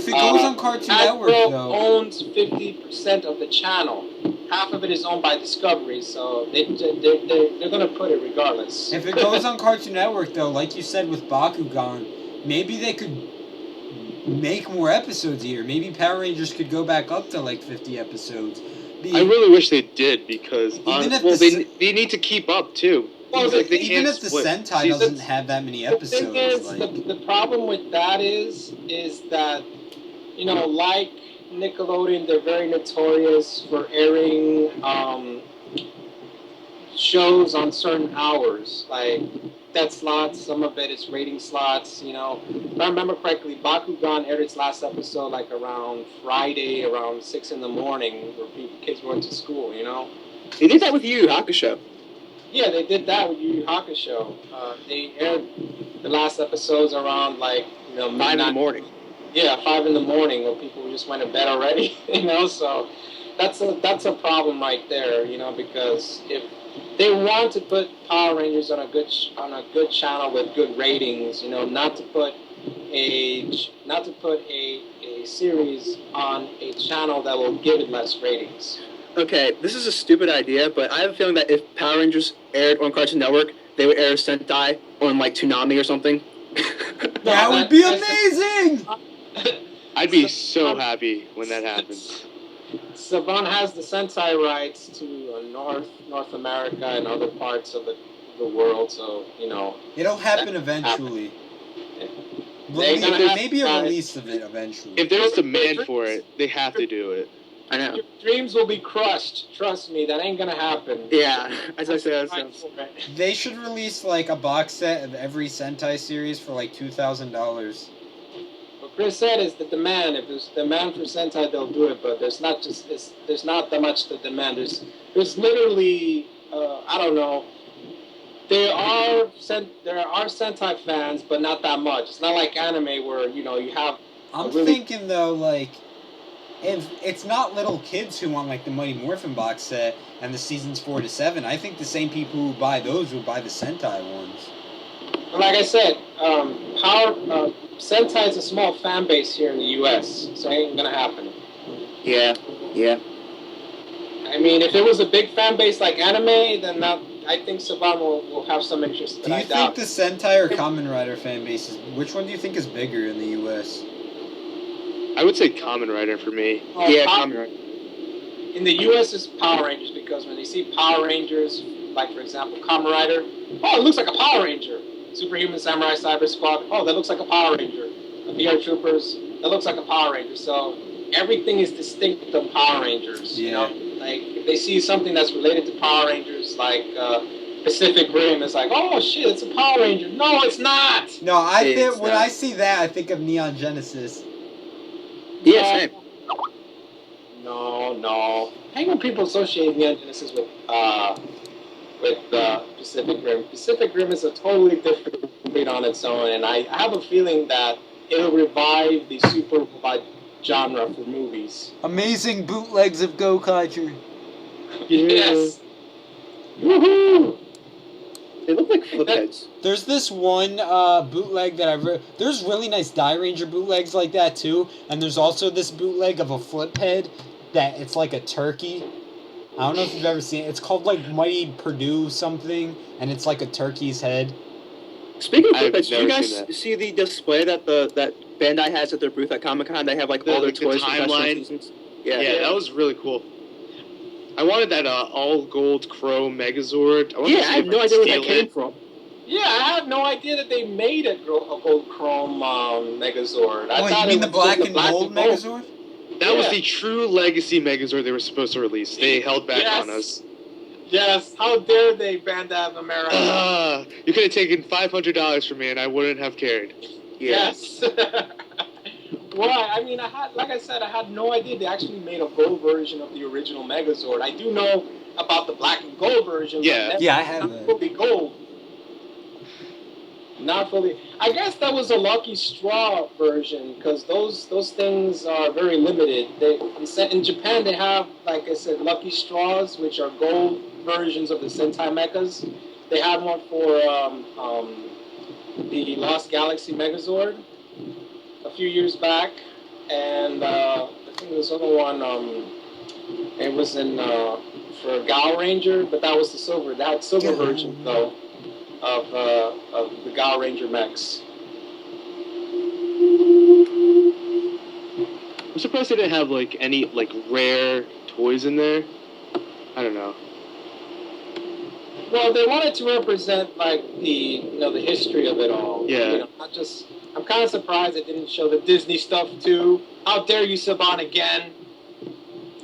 C: it goes on Cartoon Network, though,
B: owns 50% of the channel. Half of it is owned by Discovery, so they're gonna put it regardless.
C: If it goes on Cartoon Network, though, like you said with Bakugan, maybe they could make more episodes a year. Maybe Power Rangers could go back up to like 50 episodes.
E: I really wish they did, because they need to keep up too.
C: Well, even if the Sentai doesn't have that many episodes,
B: the thing is, the problem with that is that, like Nickelodeon, they're very notorious for airing shows on certain hours, like dead slots. Some of it is rating slots. If I remember correctly, Bakugan aired its last episode like around Friday, around 6 in the morning, where kids went to school.
D: They did that with Yu Yu Hakusho.
B: Yeah, they did that with Yu Yu Hakusho. They aired the last episodes around 5
D: in the morning.
B: Yeah, 5 in the morning, where people just went to bed already. So that's a problem right there. Because if they want to put Power Rangers on a good channel with good ratings, not to put a series on a channel that will give it less ratings.
D: Okay, this is a stupid idea, but I have a feeling that if Power Rangers aired on Cartoon Network, they would air Sentai on like Toonami or something.
C: That would be amazing!
E: I'd be so happy when that happens.
B: Saban has the Sentai rights to North America and other parts of the world, so
C: It'll happen eventually.
B: Yeah.
C: Maybe a release of it eventually.
E: If there's demand for it, they have to do it.
D: I know.
B: Your dreams will be crushed. Trust me, that ain't gonna happen.
D: Yeah, as I said,
C: They should release like a box set of every Sentai series for like $2,000.
B: What Chris said is the demand. If there's demand for Sentai, they'll do it. But there's not that much the demand. There's literally I don't know. There are Sentai fans, but not that much. It's not like anime where you have.
C: I'm thinking though, like, if it's not little kids who want like the Mighty Morphin box set and the seasons 4 to 7, I think the same people who buy those would buy the Sentai ones.
B: Like I said, Sentai is a small fan base here in the U.S., so it ain't gonna happen.
D: Yeah.
B: I mean, if it was a big fan base like anime, then I think Saban will have some interest.
C: Do you think the Sentai or Kamen Rider fan bases, which one do you think is bigger in the U.S.?
E: I would say Kamen Rider for me.
D: Kamen Rider.
B: In the U.S. it's Power Rangers, because when they see Power Rangers, like for example Kamen Rider, oh, it looks like a Power Ranger. Superhuman Samurai Cyber Squad, oh, that looks like a Power Ranger. The VR Troopers, that looks like a Power Ranger. So everything is distinct from Power Rangers.
C: Yeah.
B: Like if they see something that's related to Power Rangers, like Pacific Rim, it's like, oh shit, it's a Power Ranger. No, it's not.
C: No, when I see that, I think of Neon Genesis.
D: Yeah, same.
B: No. How come people associate Neon Genesis with Pacific Rim? Pacific Rim is a totally different breed on its own, and I have a feeling that it'll revive the super robot genre for movies.
C: Amazing bootlegs of Gokaiger.
B: Yes.
D: Woohoo! They look like flip heads.
C: There's this one bootleg that there's really nice Die Ranger bootlegs like that too, and there's also this bootleg of a flip head that it's like a turkey. I don't know if you've ever seen it. It's called like Mighty Purdue something, and it's like a turkey's head.
D: Speaking of flip heads, did you
E: never seen
D: guys
E: that.
D: see the display that that Bandai has at their booth at Comic-Con? They have like all their toys from past
E: timeline.
D: seasons.
E: Yeah, that was really cool. I wanted that all gold Crow Megazord.
D: I have no idea where that came from.
B: Yeah, I had no idea that they made a gold chrome Megazord.
C: Oh, you mean the black and gold Megazord?
E: That was the true legacy Megazord they were supposed to release. They held back on us.
B: Yes, how dare they, Bandai of America?
E: You could have taken $500 from me and I wouldn't have cared.
B: Yes. Why? I mean, I had no idea they actually made a gold version of the original Megazord. I do know about the black and gold version.
E: Yeah.
B: But
C: I have
B: not
C: that.
B: fully gold. Not fully. I guess that was a Lucky Straw version, because those things are very limited. In Japan, they have, like I said, Lucky Straws, which are gold versions of the Sentai mechas. They had one for the Lost Galaxy Megazord a few years back, and I think there was another one. It was in for Gal Ranger, but that was the silver. They had silver version though of the Gal Ranger mechs.
E: I'm surprised they didn't have like any like rare toys in there. I don't know.
B: Well, they wanted to represent like the the history of it all.
E: Yeah.
B: Not just. I'm kind of surprised they didn't show the Disney stuff too. How dare you, Saban, again?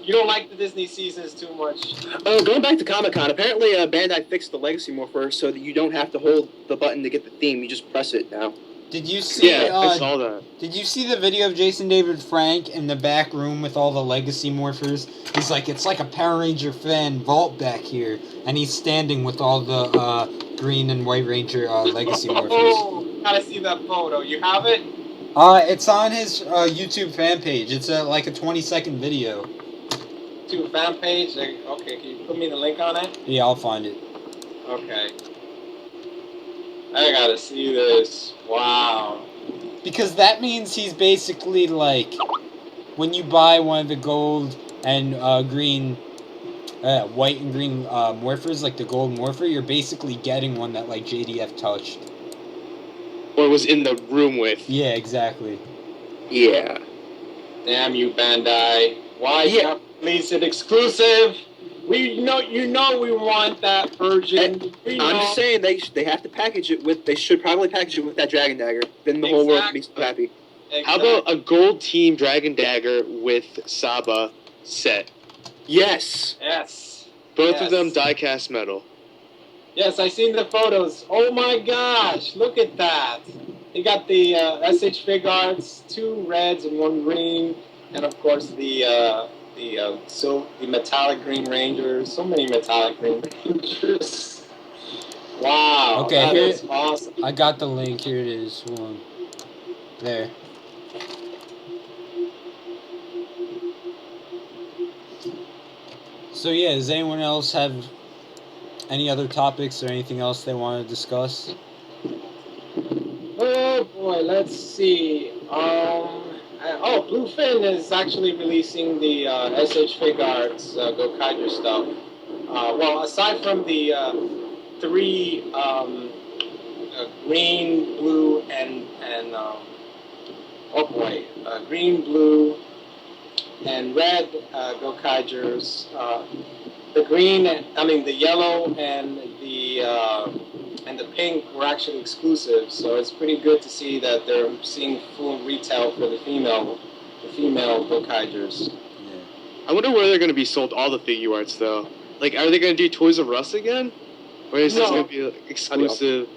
B: You don't like the Disney seasons too much.
D: Oh, going back to Comic-Con, apparently Bandai fixed the Legacy Morpher so that you don't have to hold the button to get the theme. You just press it now.
C: Did you see?
E: I saw that.
C: Did you see the video of Jason David Frank in the back room with all the Legacy Morphers? He's like, it's like a Power Ranger fan vault back here, and he's standing with all the green and white Ranger Legacy Morphers.
B: Oh, gotta see that photo. You have it?
C: It's on his YouTube fan page. It's like a 20-second video.
B: To fan page? Okay, can you put me the link on it?
C: Yeah, I'll find it.
B: Okay. I gotta see this. Wow.
C: Because that means he's basically like, when you buy one of the gold and green white and green morphers, like the gold morpher, you're basically getting one that like JDF touched.
E: Or was in the room with.
C: Yeah, exactly.
D: Yeah.
B: Damn you, Bandai. Why
D: Yeah.
B: not release it exclusive? We know we want that version.
D: I'm just saying they have to package it with. They should probably package it with that Dragon Dagger. Then the whole world will be so happy.
B: Exactly.
E: How about a gold team Dragon Dagger with Saba set?
D: Yes.
B: Yes.
E: Both of them die-cast metal.
B: Yes, I seen the photos. Oh my gosh, look at that. He got the SH Fig Arts, 2 reds and 1 green, and of course the metallic green Rangers. So many metallic green Rangers. Wow.
C: Okay,
B: that
C: here
B: is awesome.
C: I got the link. Here it is. Hold on. There. So yeah, does anyone else have any other topics or anything else they want to discuss?
B: Oh boy, let's see. Bluefin is actually releasing the SH Fig Arts Gokaiger stuff. Well, aside from the 3 green, blue, and green, blue, and red Gokaigers. The yellow and the pink were actually exclusive, so it's pretty good to see that they're seeing full retail for the female Gokaigers.
C: Yeah.
E: I wonder where they're going to be sold, all the figure arts, though. Like, are they going to do Toys R Us again? Or is this going to be an exclusive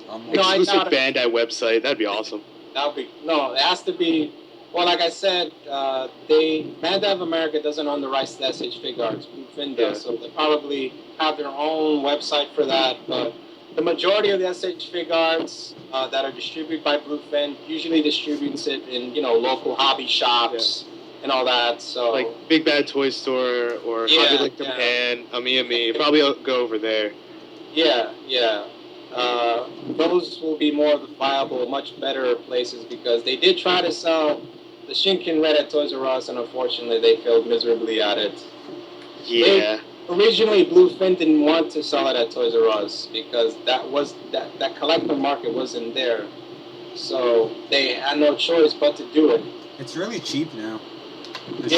E: Bandai website? That'd be awesome.
B: It has to be. Well, like I said, Bandai of America doesn't own the rights to SH Fig Arts. Bluefin does, so they probably have their own website for that. But the majority of the SH Fig Arts that are distributed by Bluefin usually distributes it in local hobby shops and all that. So
E: like Big Bad Toy Store or Hobby Like Japan, Ami. Probably go over there.
B: Yeah. Those will be more viable, much better places because they did try to sell the Shinken Red at Toys R Us, and unfortunately they failed miserably at it.
E: Yeah.
B: Originally, Bluefin didn't want to sell it at Toys R Us because that collector market wasn't there. So they had no choice but to do it.
C: It's really cheap now.
B: They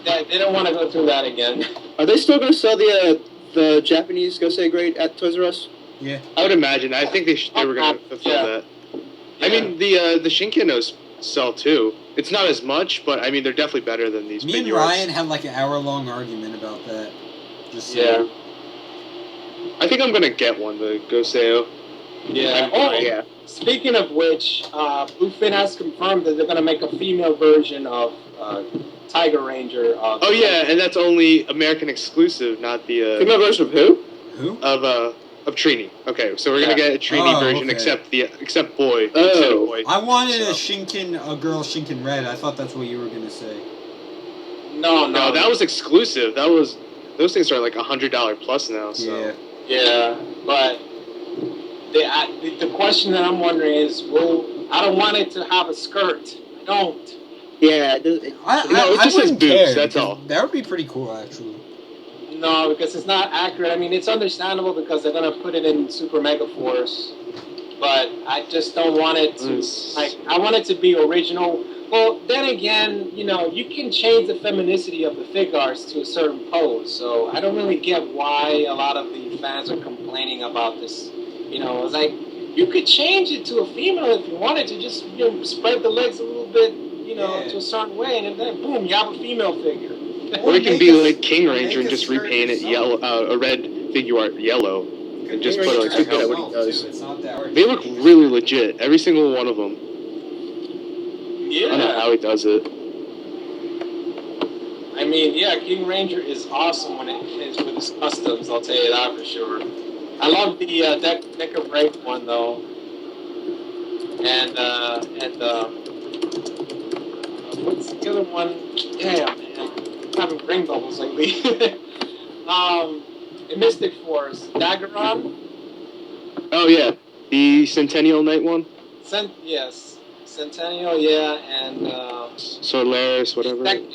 B: didn't want to go through that again.
D: Are they still going to sell the Japanese Gosei Grade at Toys R Us?
C: Yeah.
E: I would imagine. I think they were going to fulfill that. Yeah. I mean, the Shinkenos sell too. It's not as much, but I mean, they're definitely better than these.
C: Me and Ryan had like an hour-long argument about that.
E: I think I'm gonna get one, the Goseo.
B: Yeah. Speaking of which, Bluefin has confirmed that they're gonna make a female version of Tiger Ranger.
E: And that's only American exclusive, not the
D: female version of who?
E: Of Trini. Okay, so we're gonna get a Trini version, except boy.
D: Oh,
E: boy.
C: I wanted a girl Shinken Red. I thought that's what you were gonna say.
B: No,
E: that was exclusive. Those things are like $100 plus now. So.
B: Yeah, but the question that I'm wondering is, I don't want it to have a skirt. I don't.
C: Yeah,
E: it just says boobs. That's all.
C: That would be pretty cool, actually.
B: No, because it's not accurate. I mean, it's understandable because they're gonna put it in Super Mega Force, but I just don't want it to. I want it to be original. Well, then again, you can change the feminicity of the fig arts to a certain pose. So I don't really get why a lot of the fans are complaining about this. It's like you could change it to a female if you wanted to, just spread the legs a little bit, to a certain way, and then boom, you have a female figure.
E: Or it can be like King Ranger and just repaint it yellow, a red figure art yellow, and just put like a helmet.
D: What he does.
E: They look really legit, every single one of them.
B: Yeah.
E: I don't know how he does it.
B: I mean, King Ranger is awesome when it is with his customs. I'll tell you that for sure. I love the Decker Break one though, and what's the other one? Yeah, man, I'm having brain bubbles lately. In Mystic Force, Daggeron.
E: Oh yeah, the Centennial Knight one.
B: Yes, Centennial, and
E: Solaris, whatever.
B: And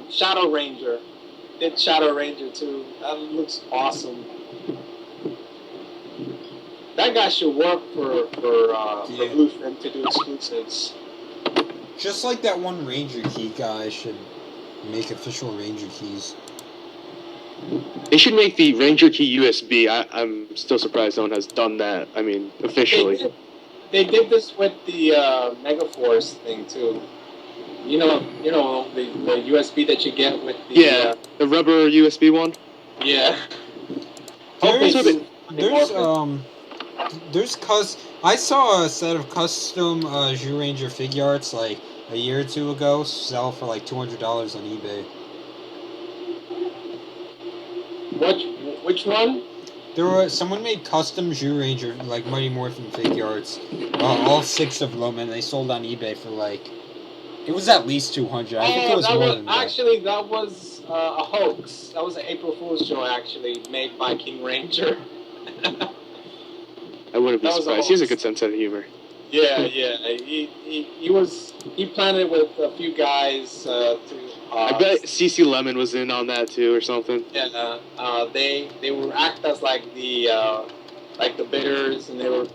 B: Shadow Ranger. did Shadow Ranger too. That looks awesome. That guy should work for Bluefin to do exclusives.
C: Just like that one Ranger Key guy should make official Ranger Keys.
E: They should make the Ranger Key USB. I'm still surprised no one has done that. I mean, officially.
B: They did this with the Megaforce thing too. You know the USB that you get with the
E: the rubber USB one.
B: Yeah.
C: I saw a set of custom Zhu Ranger figure arts like a year or two ago sell for like $200 on eBay.
B: Which one?
C: Someone made custom Zhu Ranger like Mighty Morphin figure arts, all 6 of them, and they sold on eBay for like it was at least $200. I think it was more than that.
B: Actually, that was a hoax. That was an April Fool's joke, actually, made by King Ranger.
E: I wouldn't be surprised. He has a good sense of humor.
B: Yeah. He planned it with a few guys
E: I bet CC Lemon was in on that too, or something.
B: Yeah. They were act as like the bidders, and they were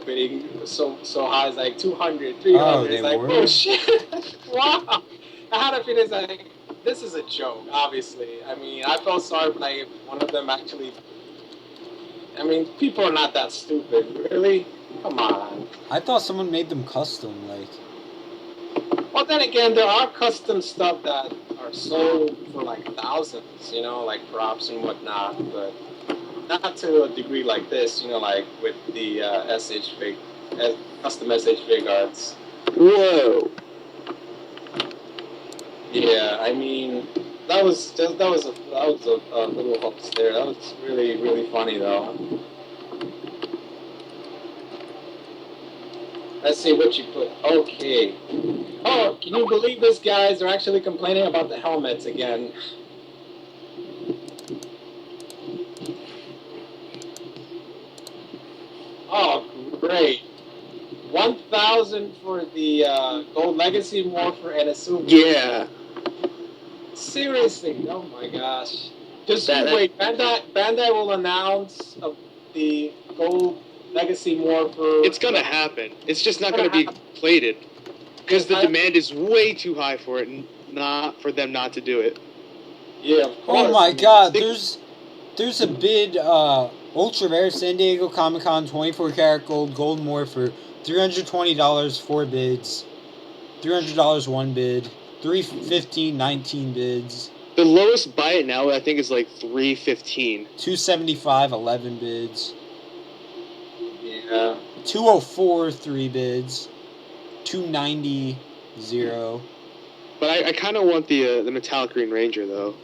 B: bidding so high as like 200, 300.
C: Oh, they
B: like,
C: were?
B: oh shit! Wow. I had a feeling like this is a joke. Obviously, I mean, I felt sorry for like one of them actually. I mean, people are not that stupid, really. Come on.
C: I thought someone made them custom, like.
B: Well, then again, there are custom stuff that are sold for like thousands, like props and whatnot, but not to a degree like this, like with the custom SH Fig arts.
E: Whoa.
B: Yeah, I mean, that was a little hoax there. That was really, really funny though. Let's see what you put. Okay. Oh, can you believe this, guys? They're actually complaining about the helmets again. Oh, great. 1,000 for the Gold Legacy Morpher and a Super.
E: Yeah.
B: Seriously, oh my gosh. Just wait, Bandai will announce the Gold Legacy Morpher.
E: It's gonna happen. It's just not gonna be plated. Because the demand is way too high for it, and not for them not to do it.
B: Yeah, of course.
C: Oh my god, there's a bid, ultra rare San Diego Comic Con 24 karat gold Morpher, $320 4 bids, $300 1 bid, $315 19 bids.
E: The lowest buy it now I think is like $315.
C: $275 11 bids.
B: Yeah.
C: $204 3 bids. $290 0.
E: But I kind of want the metallic Green Ranger though.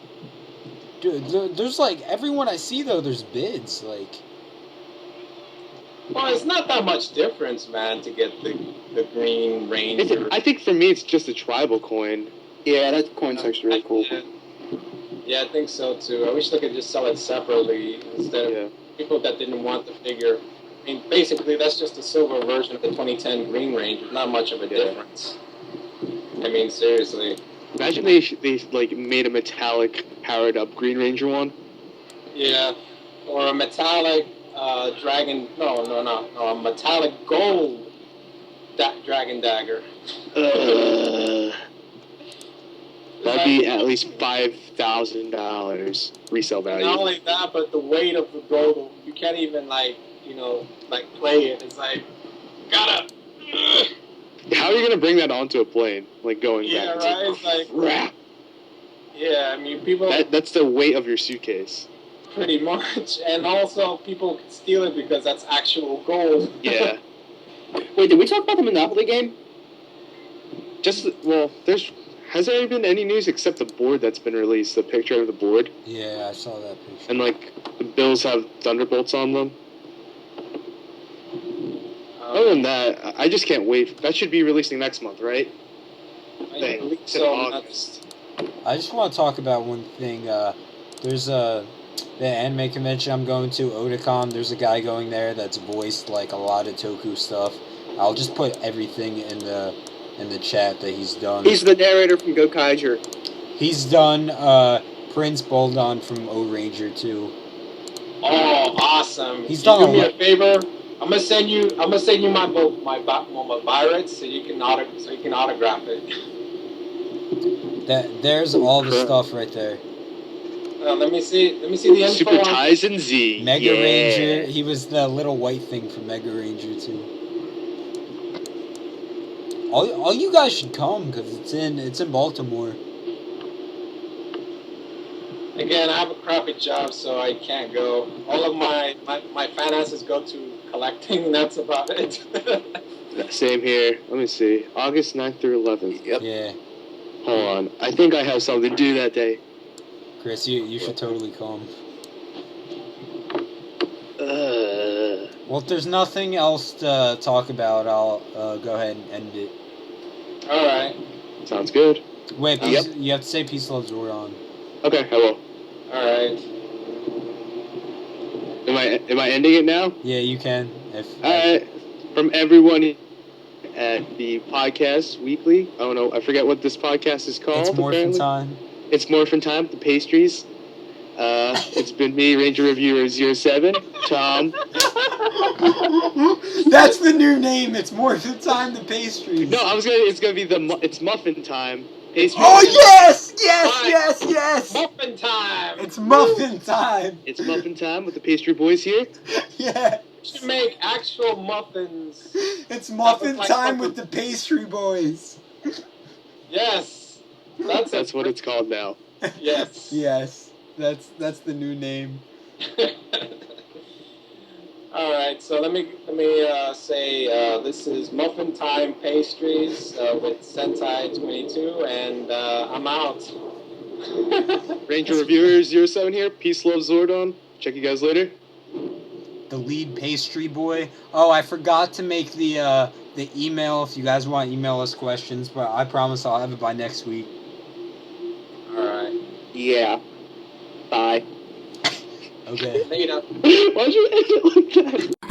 C: Dude, there's like everyone I see though. There's bids like.
B: Well, it's not that much difference, man, to get the Green Ranger.
E: I think for me it's just a tribal coin.
D: Yeah, that coin's actually really cool.
B: Yeah, I think so too. I wish they could just sell it separately instead of people that didn't want the figure. I mean, basically, that's just a silver version of the 2010 Green Ranger. Not much of a difference. I mean, seriously.
E: Imagine they like made a metallic powered up Green Ranger one.
B: Yeah, or a metallic dragon. No, a metallic gold dragon dagger.
E: That'd be at least $5,000 resale value.
B: Not only that, but the weight of the gold, you can't even play it. It's like, gotta.
E: How are you gonna bring that onto a plane? Like going back?
B: Yeah, right. It's like
E: crap.
B: Yeah, I mean people.
E: That's the weight of your suitcase.
B: Pretty much, and also people can steal it because that's actual gold.
E: Yeah.
D: Wait, did we talk about the Monopoly game?
E: Has there been any news except the board that's been released? The picture of the board.
C: Yeah, I saw that picture.
E: And like the bills have thunderbolts on them. Other than that, I just can't wait. That should be releasing next month, right?
B: I believe so.
E: August.
C: I just want to talk about one thing. There's the anime convention I'm going to, Otakon. There's a guy going there that's voiced like a lot of Toku stuff. I'll just put everything in the chat that he's done.
D: He's the narrator from Gokaiger.
C: He's done Prince Boldon from O Ranger too.
B: Oh, awesome!
C: He's
B: Can you
C: done
B: do
C: a
B: me
C: lot.
B: a favor. I'm gonna send you my pirates so you can autograph it.
C: There's all the stuff right there.
B: Let me see the info
E: Super
B: on
E: Tyson Z.
C: Mega
E: yeah.
C: Ranger. He was the little white thing from Mega Ranger too. All you guys should come because it's in Baltimore.
B: Again, I have a crappy job, so I can't go. All of my finances go to collecting, and that's about it.
E: Same here. Let me see. August 9th through 11th. Yep.
C: Yeah,
E: Hold on. I think I have something to do that day.
C: Chris, you should totally come. Well, if there's nothing else to talk about, I'll go ahead and end it.
B: All right.
E: Sounds good.
C: Wait, you have to say peace, love, Zordon.
E: Okay, I will.
B: All right.
E: Am I ending it now?
C: Yeah, you can.
E: All right. From everyone at the podcast weekly. I don't know. I forget what this podcast is called.
C: It's Morphin'
E: apparently.
C: Time.
E: It's Morphin' Time. The pastries. It's been me, Ranger Reviewer 07, Tom.
C: That's the new name. It's Morphin' Time. The pastries.
E: No, it's gonna be it's Muffin Time. Pastries.
C: Oh yes,
B: Muffin time.
C: It's Muffin Time.
E: It's Muffin Time with the pastry boys here.
C: Yeah.
B: You should make actual muffins.
C: It's Muffin
B: Like
C: Time
B: muffins.
C: with the pastry boys.
B: Yes.
E: That's what it's called now.
B: Yes.
C: Yes. That's the new name.
B: All right. So let me say this is Muffin Time Pastries with Sentai22, and I'm out.
E: Ranger Reviewer 07 here. Peace, love, Zordon. Check you guys later.
C: The lead pastry boy. Oh, I forgot to make the email if you guys want to email us questions, but I promise I'll have it by next week.
B: All right.
E: Yeah. Bye.
C: Okay.
B: Later.
E: Why'd you end it like that?